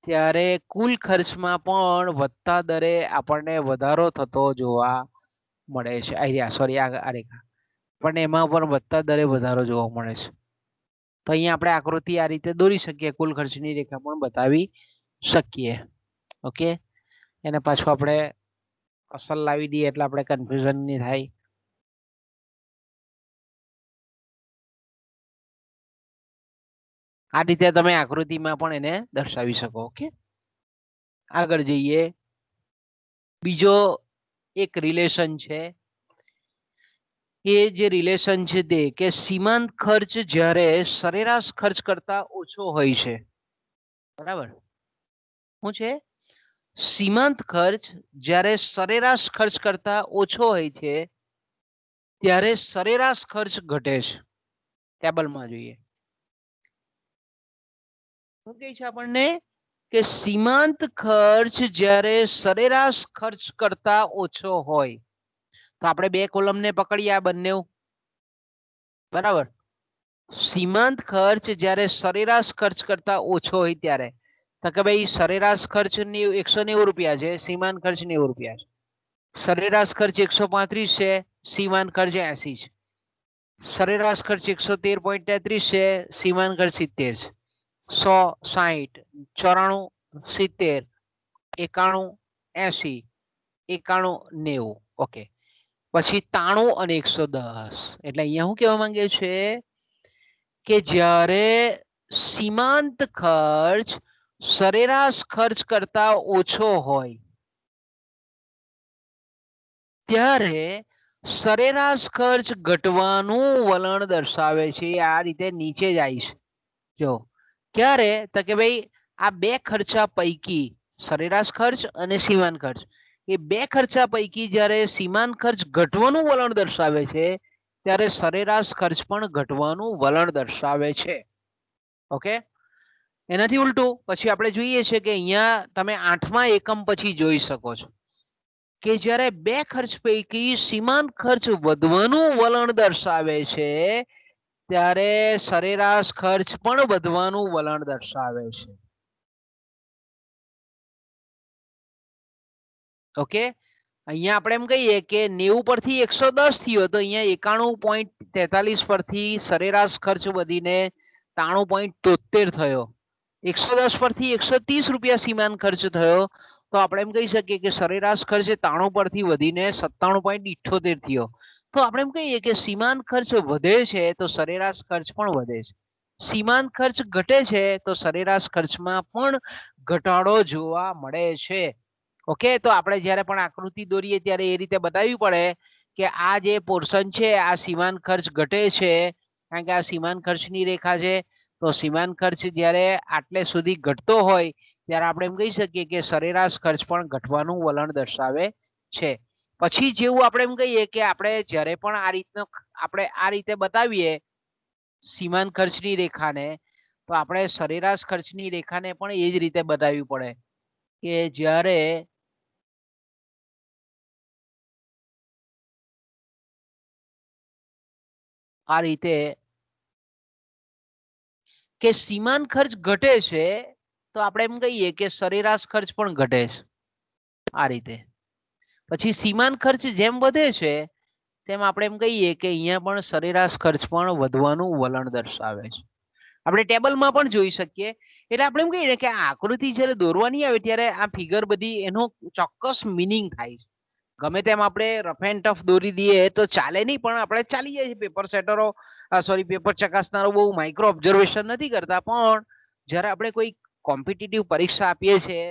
ત્યારે કુલ ખર્ચમાં પણ વધતા દરે આપણને વધારો થતો જોવા મળે છે. આ રેખા આપણને એમાં પણ વધતા દરે વધારો જોવા મળે છે. તો અહીંયા આપણે આકૃતિ આ રીતે દોરી શકીએ, કુલ ખર્ચની રેખા પણ બતાવી શકીએ. ઓકે, એને પાછું આપણે અસલ લાવી દઈએ એટલે આપણે કન્ફ્યુઝન નહીં થાય. આ રીતે તમે આકૃતિમાં પણ એને દર્શાવી શકો. ઓકે, આગળ જઈએ. બીજો એક રિલેશન છે, એ જે રિલેશન છે તે કે સીમાંત ખર્ચ જ્યારે સરેરાશ ખર્ચ કરતા ઓછો હોય છે, બરાબર, શું છે? સીમાંત ખર્ચ જ્યારે સરેરાશ ખર્ચ કરતા ઓછો હોય છે ત્યારે સરેરાશ ખર્ચ ઘટે છે. ટેબલમાં જોઈએ શું કહે છે આપણને કે સીમાંત ખર્ચ જ્યારે સરેરાશ ખર્ચ કરતા ઓછો હોય, તો આપણે બે કોલમને પકડીએ આ બંને, બરાબર. સીમાંત ખર્ચ જ્યારે સરેરાશ ખર્ચ કરતા ઓછો હોય ત્યારે, તો કે ભાઈ સરેરાશ ખર્ચ 190 રૂપિયા છે, સીમાંત ખર્ચ 90 રૂપિયા છે. સરેરાશ ખર્ચ 135 છે, સીમાંત ખર્ચ 80 છે. સરેરાશ ખર્ચ 113.33 છે, સીમાંત ખર્ચ 70 છે. 100, 60, 94, 70, 91, 80, 91, 90. ઓકે, પછી 93 અને 110. એટલે અહીંયા શું કહેવા માંગે છે કે જ્યારે સીમાંત ખર્ચ સરેરાશ ખર્ચ કરતા ઓછો હોય ત્યારે સરેરાશ ખર્ચ ઘટવાનું વલણ દર્શાવે છે. આ રીતે નીચે જાય છે. જો ક્યારે? તો કે ભાઈ આ બે ખર્ચા પૈકી સરેરાશ ખર્ચ અને સીમાંત ખર્ચ, એ બે ખર્ચા પૈકી જ્યારે સીમાંત ખર્ચ ઘટવાનું વલણ દર્શાવે છે ત્યારે સરેરાશ ખર્ચ પણ ઘટવાનું વલણ દર્શાવે છે. ઓકે, એનાથી ઉલટું પછી આપણે જોઈએ છે કે અહીંયા તમે 8મા એકમ પછી જોઈ શકો છો કે જ્યારે બે ખર્ચ પૈકી સીમાંત ખર્ચ વધવાનું વલણ દર્શાવે છે ત્યારે સરેરાશ ખર્ચ પણ વધવાનું વલણ દર્શાવે છે. ઓકે, અહીંયા આપણે એમ કહીએ કે 90 પરથી 110 થયો તો અહીંયા 91.43 પરથી સરેરાશ ખર્ચ વધીને 93.73 થયો. 110 પરથી 130 રૂપિયા સીમાંત ખર્ચ થયો તો આપણે એમ કહી શકીએ કે સરેરાશ ખર્ચ 93 પરથી વધીને 97.78 થયો. તો આપણે એમ કહીએ કે સીમાંત ખર્ચ વધે છે તો સરેરાશ ખર્ચ પણ વધે છે. સીમાંત ખર્ચ ઘટે છે તો સરેરાશ ખર્ચમાં પણ ઘટાડો જોવા મળે છે. ઓકે, તો આપણે જ્યારે પણ આકૃતિ દોરીએ ત્યારે એ રીતે બતાવવી પડે કે આ જે પોર્શન છે આ સીમાંત ખર્ચ ઘટે છે કારણ કે આ સીમાંત ખર્ચની રેખા છે. તો સીમાંત ખર્ચ જ્યારે આટલે સુધી ઘટતો હોય ત્યારે આપણે એમ કહી શકીએ કે સરેરાશ ખર્ચ પણ ઘટવાનું વલણ દર્શાવે છે. પછી જેવું આપણે એમ કહીએ કે આપણે જ્યારે પણ આ રીતનો આપણે આ રીતે બતાવીએ સીમાંત ખર્ચની રેખાને તો આપણે સરેરાશ ખર્ચની રેખાને પણ એ જ રીતે બતાવવી પડે કે જ્યારે આ રીતે કે સીમાંત ખર્ચ ઘટે છે તો આપણે એમ કહીએ કે સરેરાશ ખર્ચ પણ ઘટે છે. આ રીતે પછી સીમાંત ખર્ચ જેમ વધે છે તેમ આપણે એમ કહીએ કે અહીંયા પણ સરેરાશ ખર્ચ પણ વધવાનું વલણ દર્શાવે છે. આપણે ટેબલમાં પણ જોઈ શકીએ. એટલે આપણે એમ કહીએ ને કે આ આકૃતિ જ્યારે દોરવાની આવે ત્યારે આ ફિગર બધી એનો ચોક્કસ મિનિંગ થાય છે. ગમે તેમ આપણે રફ એન્ડ ટફ દોરી દઈએ તો ચાલે નહીં, પણ આપણે ચાલી જાય છે. પેપર સેટરો પેપર ચકાસનારો બહુ માઇક્રો ઓબ્ઝર્વેશન નથી કરતા, પણ જ્યારે આપણે કોઈ કોમ્પિટિટિવ પરીક્ષા આપીએ છીએ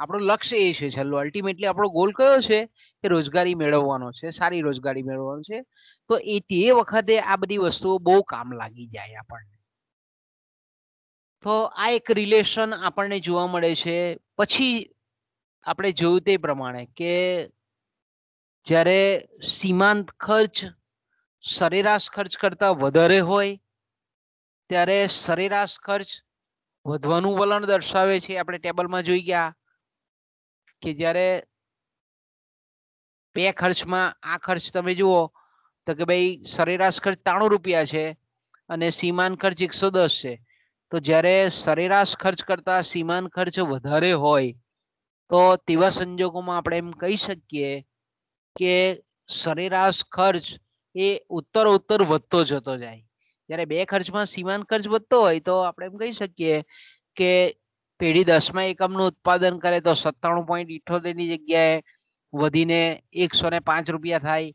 આપણું લક્ષ્ય એ છે, છેલ્લું અલ્ટિમેટલી આપણો ગોલ કયો છે કે રોજગારી મેળવવાનો છે, સારી રોજગારી મેળવવાનો છે. તો એ તે વખતે આ બધી વસ્તુઓ બહુ કામ લાગી જાય આપણને. તો આ એક રિલેશન આપણને જોવા મળે છે. પછી આપણે જોયું તે પ્રમાણે કે જ્યારે સીમાંત ખર્ચ સરેરાશ ખર્ચ કરતા વધારે હોય ત્યારે સરેરાશ ખર્ચ વધવાનું વલણ દર્શાવે છે. આપણે ટેબલમાં જોઈ ગયા કે જ્યારે બે ખર્ચમાં આ ખર્ચ તમે જુઓ તો કે ભાઈ સરેરાશ ખર્ચ 93 રૂપિયા છે અને સીમાંત ખર્ચ 110 છે. તો જ્યારે સરેરાશ ખર્ચ કરતા સીમાંત ખર્ચ વધારે હોય તો તેવા સંજોગોમાં આપણે એમ કહી શકીએ કે સરેરાશ ખર્ચ એ ઉત્તરોત્તર વધતો જતો જાય. જ્યારે બે ખર્ચમાં સીમાંત ખર્ચ વધતો હોય તો આપણે એમ કહી શકીએ કે પેઢી 10મા એકમનું ઉત્પાદન કરે તો 97.78 ની જગ્યાએ વધીને 105 રૂપિયા થાય.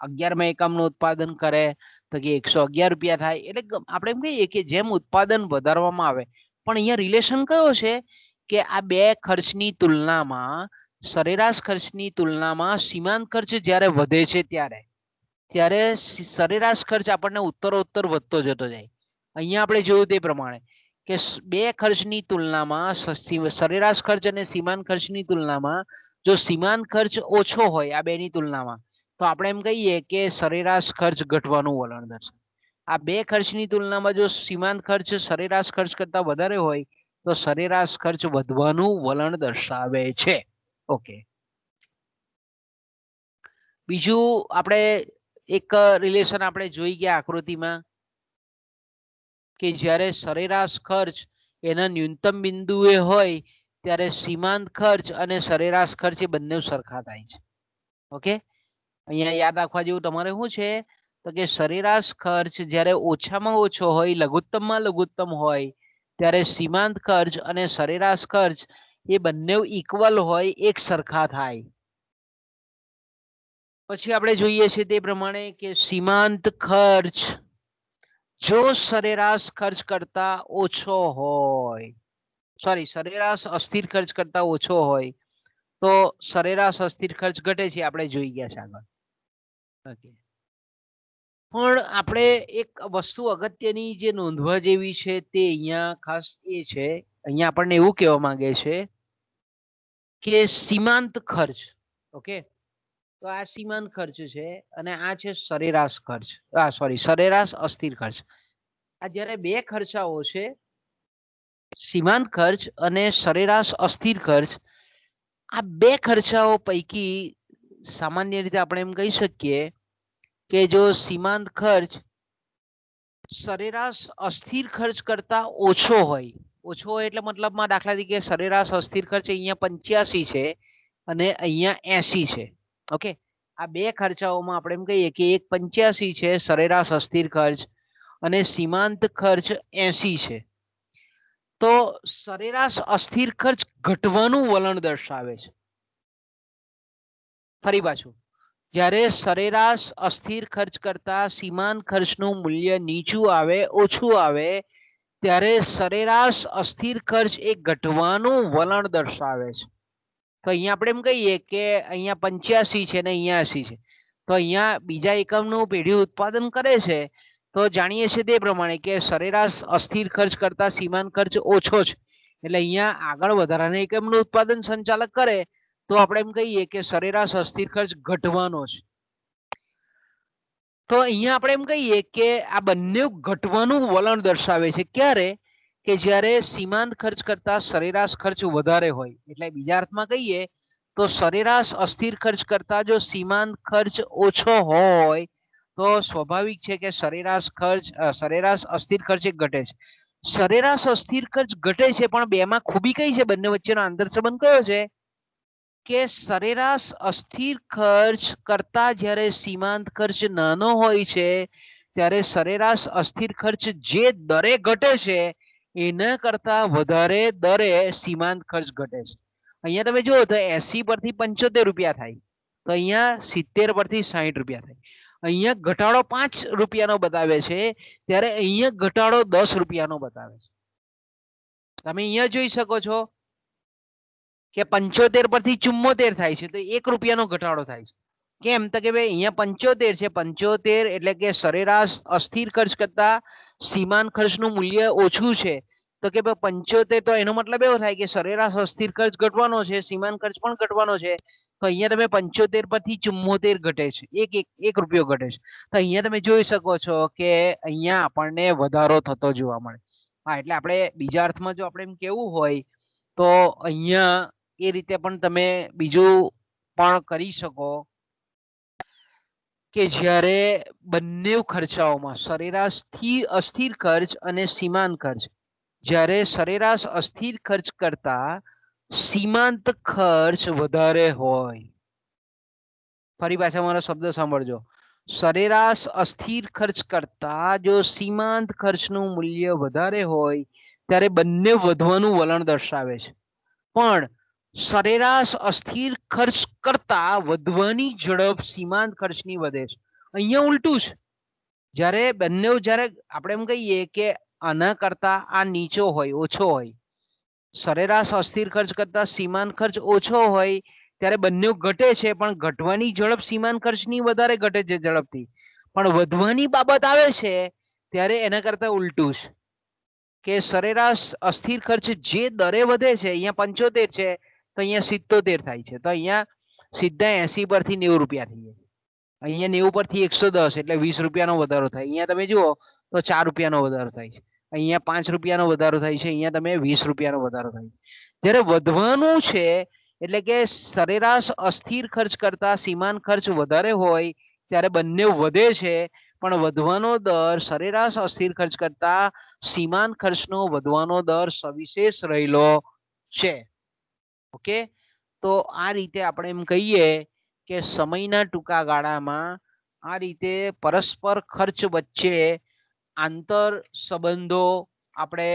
11મા એકમનું ઉત્પાદન કરે તો કે 111 રૂપિયા થાય. એટલે આપણે એમ કહીએ કે જેમ ઉત્પાદન વધારવામાં આવે, પણ અહીંયા રિલેશન કયો છે કે આ બે ખર્ચની તુલનામાં સરેરાશ ખર્ચની તુલનામાં સીમાંત ખર્ચ જ્યારે વધે છે ત્યારે સરેરાશ ખર્ચ આપણને ઉત્તરોત્તર વધતો જતો જાય. અહીંયા આપણે જોયું તે પ્રમાણે કે બે ખર્ચની તુલનામાં સરેરાશ ખર્ચ અને સીમાંત ખર્ચની તુલનામાં જો સીમાંત ખર્ચ ઓછો હોય આ બેની તુલનામાં તો આપણે એમ કહીએ કે સરેરાશ ખર્ચ ઘટવાનું વલણ દર્શાવે. આ બે ખર્ચની તુલનામાં જો સીમાંત ખર્ચ સરેરાશ ખર્ચ કરતા વધારે હોય તો સરેરાશ ખર્ચ વધવાનું વલણ દર્શાવે છે. ઓકે, બીજું આપણે એક રિલેશન આપણે જોઈ ગયા આકૃતિમાં કે જ્યારે સરેરાશ ખર્ચ એના ન્યૂનતમ બિંદુએ હોય ત્યારે સીમાંત ખર્ચ અને સરેરાશ ખર્ચ એ બંને સરખા થાય છે. ઓકે, અહીંયા યાદ રાખવા જેવું તમારે શું છે તો કે સરેરાશ ખર્ચ જ્યારે ઓછામાં ઓછો હોય, લઘુત્તમમાં લઘુત્તમ હોય ત્યારે સીમાંત ખર્ચ અને સરેરાશ ખર્ચ એ બંને ઇક્વલ હોય, એક સરખા થાય. પછી આપણે જોઈએ છીએ તે પ્રમાણે કે સીમાંત ખર્ચ જો સરેરાશ ખર્ચ કરતા ઓછો હોય, સરેરાશ અસ્થિર ખર્ચ કરતા ઓછો હોય તો સરેરાશ અસ્થિર ખર્ચ ઘટે છે. આપણે જોઈ ગયા છે આગળ. ઓકે, પણ આપણે એક વસ્તુ અગત્યની જે નોંધવા જેવી છે તે અહીંયા ખાસ એ છે, અહીંયા આપણને એવું કહેવા માંગે છે કે સીમાંત ખર્ચ, ઓકે, તો આ સીમાંત ખર્ચ છે અને આ છે સરેરાશ ખર્ચ, સરેરાશ અસ્થિર ખર્ચ. આ જ્યારે બે ખર્ચાઓ છે સીમાંત ખર્ચ અને સરેરાશ અસ્થિર ખર્ચ, આ બે ખર્ચાઓ પૈકી સામાન્ય રીતે આપણે એમ કહી શકીએ કે જો સીમાંત ખર્ચ સરેરાશ અસ્થિર ખર્ચ કરતા ઓછો હોય. ઓછો હોય એટલે મતલબમાં દાખલા તરીકે સરેરાશ અસ્થિર ખર્ચ અહીંયા 85 છે અને અહીંયા 80 છે. ઓકે, આ બે ખર્ચાઓમાં આપણે એમ કહીએ કે એક 85 છે સરેરાશ અસ્થિર ખર્ચ અને સીમાંત ખર્ચ 80 છે. તો સરેરાશ અસ્થિર ખર્ચ ઘટવાનું વલણ દર્શાવે છે. ફરી પાછું, જ્યારે સરેરાશ અસ્થિર ખર્ચ કરતા સીમાંત ખર્ચનું મૂલ્ય નીચું આવે, ઓછું આવે, ત્યારે સરેરાશ અસ્થિર ખર્ચ એ ઘટવાનું વલણ દર્શાવે છે. તો અહીંયા આપણે એમ કહીએ કે અહીંયા 85 છે ને અહીંયા 80 છે. તો અહીંયા બીજા એકમનું પેઢી ઉત્પાદન કરે છે તો જાણીએ છીએ તે પ્રમાણે કે સરેરાશ અસ્થિર ખર્ચ કરતા સીમાંત ખર્ચ ઓછો છે. એટલે અહીંયા આગળ વધારાના એકમનું ઉત્પાદન સંચાલક કરે તો આપણે એમ કહીએ કે સરેરાશ અસ્થિર ખર્ચ ઘટવાનો છે. તો અહીંયા આપણે એમ કહીએ કે આ બંને ઘટવાનું વલણ દર્શાવે છે. ક્યારે? કે જ્યારે સીમાંત ખર્ચ કરતા સરેરાશ ખર્ચ વધારે હોય. એટલે બીજા અર્થમાં કહીએ તો સરેરાશ અસ્થિર ખર્ચ કરતા જો સીમાંત ખર્ચ ઓછો હોય તો સ્વાભાવિક છે કે સરેરાશ અસ્થિર ખર્ચ ઘટે છે. સરેરાશ અસ્થિર ખર્ચ ઘટે છે પણ બેમાં ખૂબી કઈ છે? બંને વચ્ચેનો આંતરસંબંધ કયો છે? કે સરેરાશ અસ્થિર ખર્ચ કરતા જ્યારે સીમાંત ખર્ચ નાનો હોય છે ત્યારે સરેરાશ અસ્થિર ખર્ચ જે દરે ઘટે છે એના કરતા વધારે દરે સીમાંત ખર્ચ ઘટે છે. અહીંયા તમે જુઓ તો 80 પરથી 75 રૂપિયા થાય, તો અહીંયા 70 પરથી 60 રૂપિયા થાય. અહીંયા ઘટાડો 5 રૂપિયાનો બતાવે છે ત્યારે અહીંયા ઘટાડો 10 રૂપિયાનો બતાવે છે. તમે અહીંયા જોઈ શકો છો કે 75 પરથી 74 થાય છે તો 1 રૂપિયાનો ઘટાડો થાય છે. કેમ? તો કે ભાઈ અહીંયા 75 છે, 75 એટલે કે સરેરાશ અસ્થિર ખર્ચ કરતા સીમાંત ખર્ચનું મૂલ્ય ઓછું છે. તો કે ભાઈ 75, તો એનો મતલબ એવો થાય કે સરેરાશ અસ્થિર ખર્ચ ઘટવાનો છે, સીમાંત ખર્ચ પણ ઘટવાનો છે. તો અહીંયા તમે 75 પરથી 74 ઘટે છે, એક રૂપિયો ઘટે છે. તો અહીંયા તમે જોઈ શકો છો કે અહીંયા આપણને વધારો થતો જોવા મળે. હા, એટલે આપણે બીજા અર્થમાં જો આપણે એમ કેવું હોય તો અહીંયા એ રીતે પણ તમે બીજું પણ કરી શકો કે જ્યારે બંને ખર્ચાઓમાં સરેરાશથી અસ્થિર ખર્ચ અને સીમાંત ખર્ચ, જ્યારે સરેરાશ અસ્થિર ખર્ચ કરતા સીમાંત ખર્ચ વધારે હોય. ફરી પાછા મારો શબ્દ સાંભળજો. સરેરાશ અસ્થિર ખર્ચ કરતા જો સીમાંત ખર્ચનું મૂલ્ય વધારે હોય ત્યારે બંને વધવાનું વલણ દર્શાવે છે. પણ સરેરાશ અસ્થિર ખર્ચ કરતા વધવાની ઝડપ સીમાંત ખર્ચની વધે છે. અહીંયા ઉલટું છે. જ્યારે આપણે એમ કહીએ કે આના કરતા આ નીચો હોય, ઓછો હોય, સરેરાશ અસ્થિર ખર્ચ કરતા સીમાંત ખર્ચ ઓછો હોય ત્યારે બંને ઘટે છે પણ ઘટવાની ઝડપ સીમાંત ખર્ચની વધારે ઘટે છે ઝડપથી. પણ વધવાની બાબત આવે છે ત્યારે એના કરતા ઉલટું છે કે સરેરાશ અસ્થિર ખર્ચ જે દરે વધે છે, અહીંયા 75 છે તો અહીંયા 77 થાય છે. તો અહીંયા સીધા 80 પરથી 90 રૂપિયા થઈ જાય. અહીંયા 90 પરથી 110 એટલે 20 રૂપિયાનો વધારો થાય. અહીંયા તમે જુઓ તો 4 રૂપિયાનો વધારો થાય છે. અહીંયા 5 રૂપિયાનો વધારો થાય છે, અહીંયા તમે 20 રૂપિયાનો વધારો થાય છે. જ્યારે વધવાનું છે એટલે કે સરેરાશ અસ્થિર ખર્ચ કરતા સીમાંત ખર્ચ વધારે હોય ત્યારે બંને વધે છે પણ વધવાનો દર સરેરાશ અસ્થિર ખર્ચ કરતા સીમાંત ખર્ચનો વધવાનો દર સવિશેષ રહેલો છે. ઓકે, તો આ રીતે આપણે એમ કહીએ કે સમયના ટૂંકા ગાળામાં આ રીતે પરસ્પર ખર્ચ વચ્ચે આંતર સંબંધો આપણે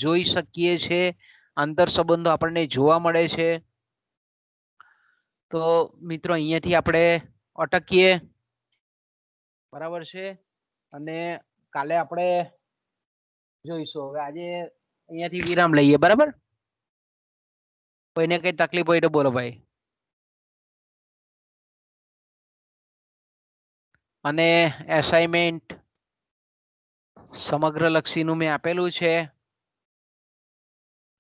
જોઈ શકીએ છીએ, આંતર સંબંધો આપણને જોવા મળે છે. તો મિત્રો અહીંયાથી આપણે અટકીએ, બરાબર છે, અને કાલે આપણે જોઈશું. હવે આજે અહીંયાથી વિરામ લઈએ, બરાબર? કોઈને કઈ તકલીફ હોય તો બોલો ભાઈ. અને એસાઇનમેન્ટ સમગ્ર લક્ષીનું મેં આપેલું છે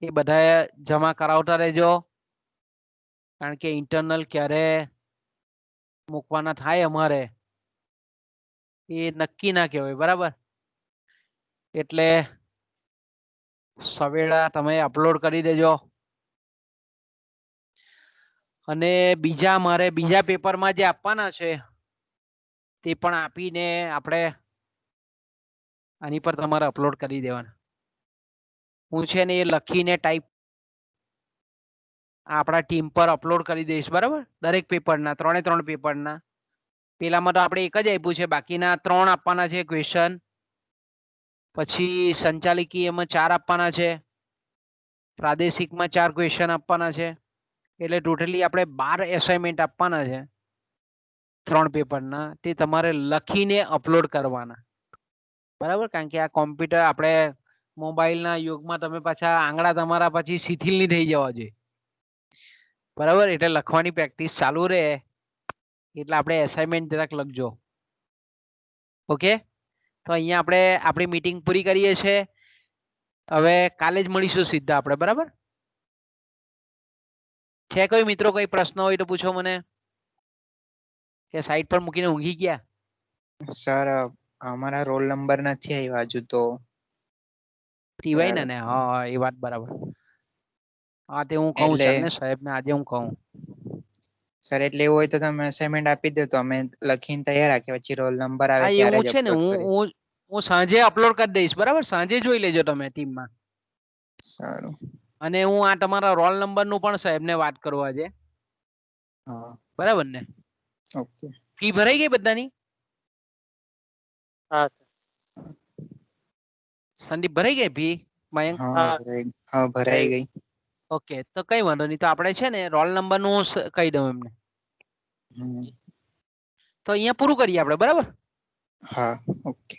એ બધા જમા કરાવતા રહેજો, કારણ કે ઇન્ટરનલ ક્યારે મૂકવાના થાય અમારે એ નક્કી ના કહેવાય, બરાબર? એટલે સવેળા તમે અપલોડ કરી દેજો. અને મારે બીજા પેપરમાં જે આપવાના છે તે પણ આપીને આપણે આની પર તમારે અપલોડ કરી દેવાના. હું છે ને એ લખીને ટાઈપ આપણા ટીમ પર અપલોડ કરી દઈશ, બરાબર? દરેક પેપરના, 3 પેપરના. પેલામાં તો આપણે એક જ આપ્યું છે, બાકીના 3 આપવાના છે ક્વેશ્ચન. પછી સંચાલકી એમાં 4 આપવાના છે, પ્રાદેશિકમાં 4 ક્વેશ્ચન આપવાના છે. એટલે ટોટલી આપણે 12 એસાઇનમેન્ટ આપવાના છે 3 પેપરના. તે તમારે લખીને અપલોડ કરવાના, બરાબર? કારણ કે આ કોમ્પ્યુટર આપણે મોબાઈલના યુગમાં તમે પાછા આંગળા તમારા પછી શિથિલ નહીં થઈ જવા જોઈએ, બરાબર? એટલે લખવાની પ્રેક્ટિસ ચાલુ રહે. એટલે આપણે એસાઇનમેન્ટ જરાક લખજો. ઓકે, તો અહીંયા આપણે આપણી મીટિંગ પૂરી કરીએ છીએ. હવે કાલે જ મળીશું સીધા આપણે, બરાબર? છે કોઈ મિત્રો કોઈ પ્રશ્ન હોય તો પૂછો મને, કે સાઈડ પર મૂકીને ઊંઘી ગયા? સર અમારા રોલ નંબર નથી આવ્યા હજુ તો. ટીવાય ને હા એ વાત બરાબર. હા તે હું કહું, એટલે ચાલ ને સાહેબને આજે હું કહું. સર એટલે એવું હોય તો તમે અસાઇનમેન્ટ આપી દો તો અમે લખીને તૈયાર રાખીએ, પછી રોલ નંબર આવે હા ત્યારે એવું જ છે ને, અપલોડ કરીએ. હું સાંજે અપલોડ કરી દઈશ, બરાબર? સાંજે જોઈ લેજો તમે ટીમમાં. સારું. અને હું આ તમારા રોલ નંબર નું પણ સાહેબને વાત કરવા છે, હા બરાબર ને? ઓકે. ફી ભરાઈ ગઈ બધાની? હા સર. સંદીપ ભરાઈ ગઈ ફી? મયંક? હા ભરાઈ ગઈ. ઓકે, તો કઈ વાંધો નહીં. તો આપણે છે ને રોલ નંબર નું કહી દઉં એમને. તો અહીંયા પૂરું કરીએ આપણે, બરાબર? હા ઓકે.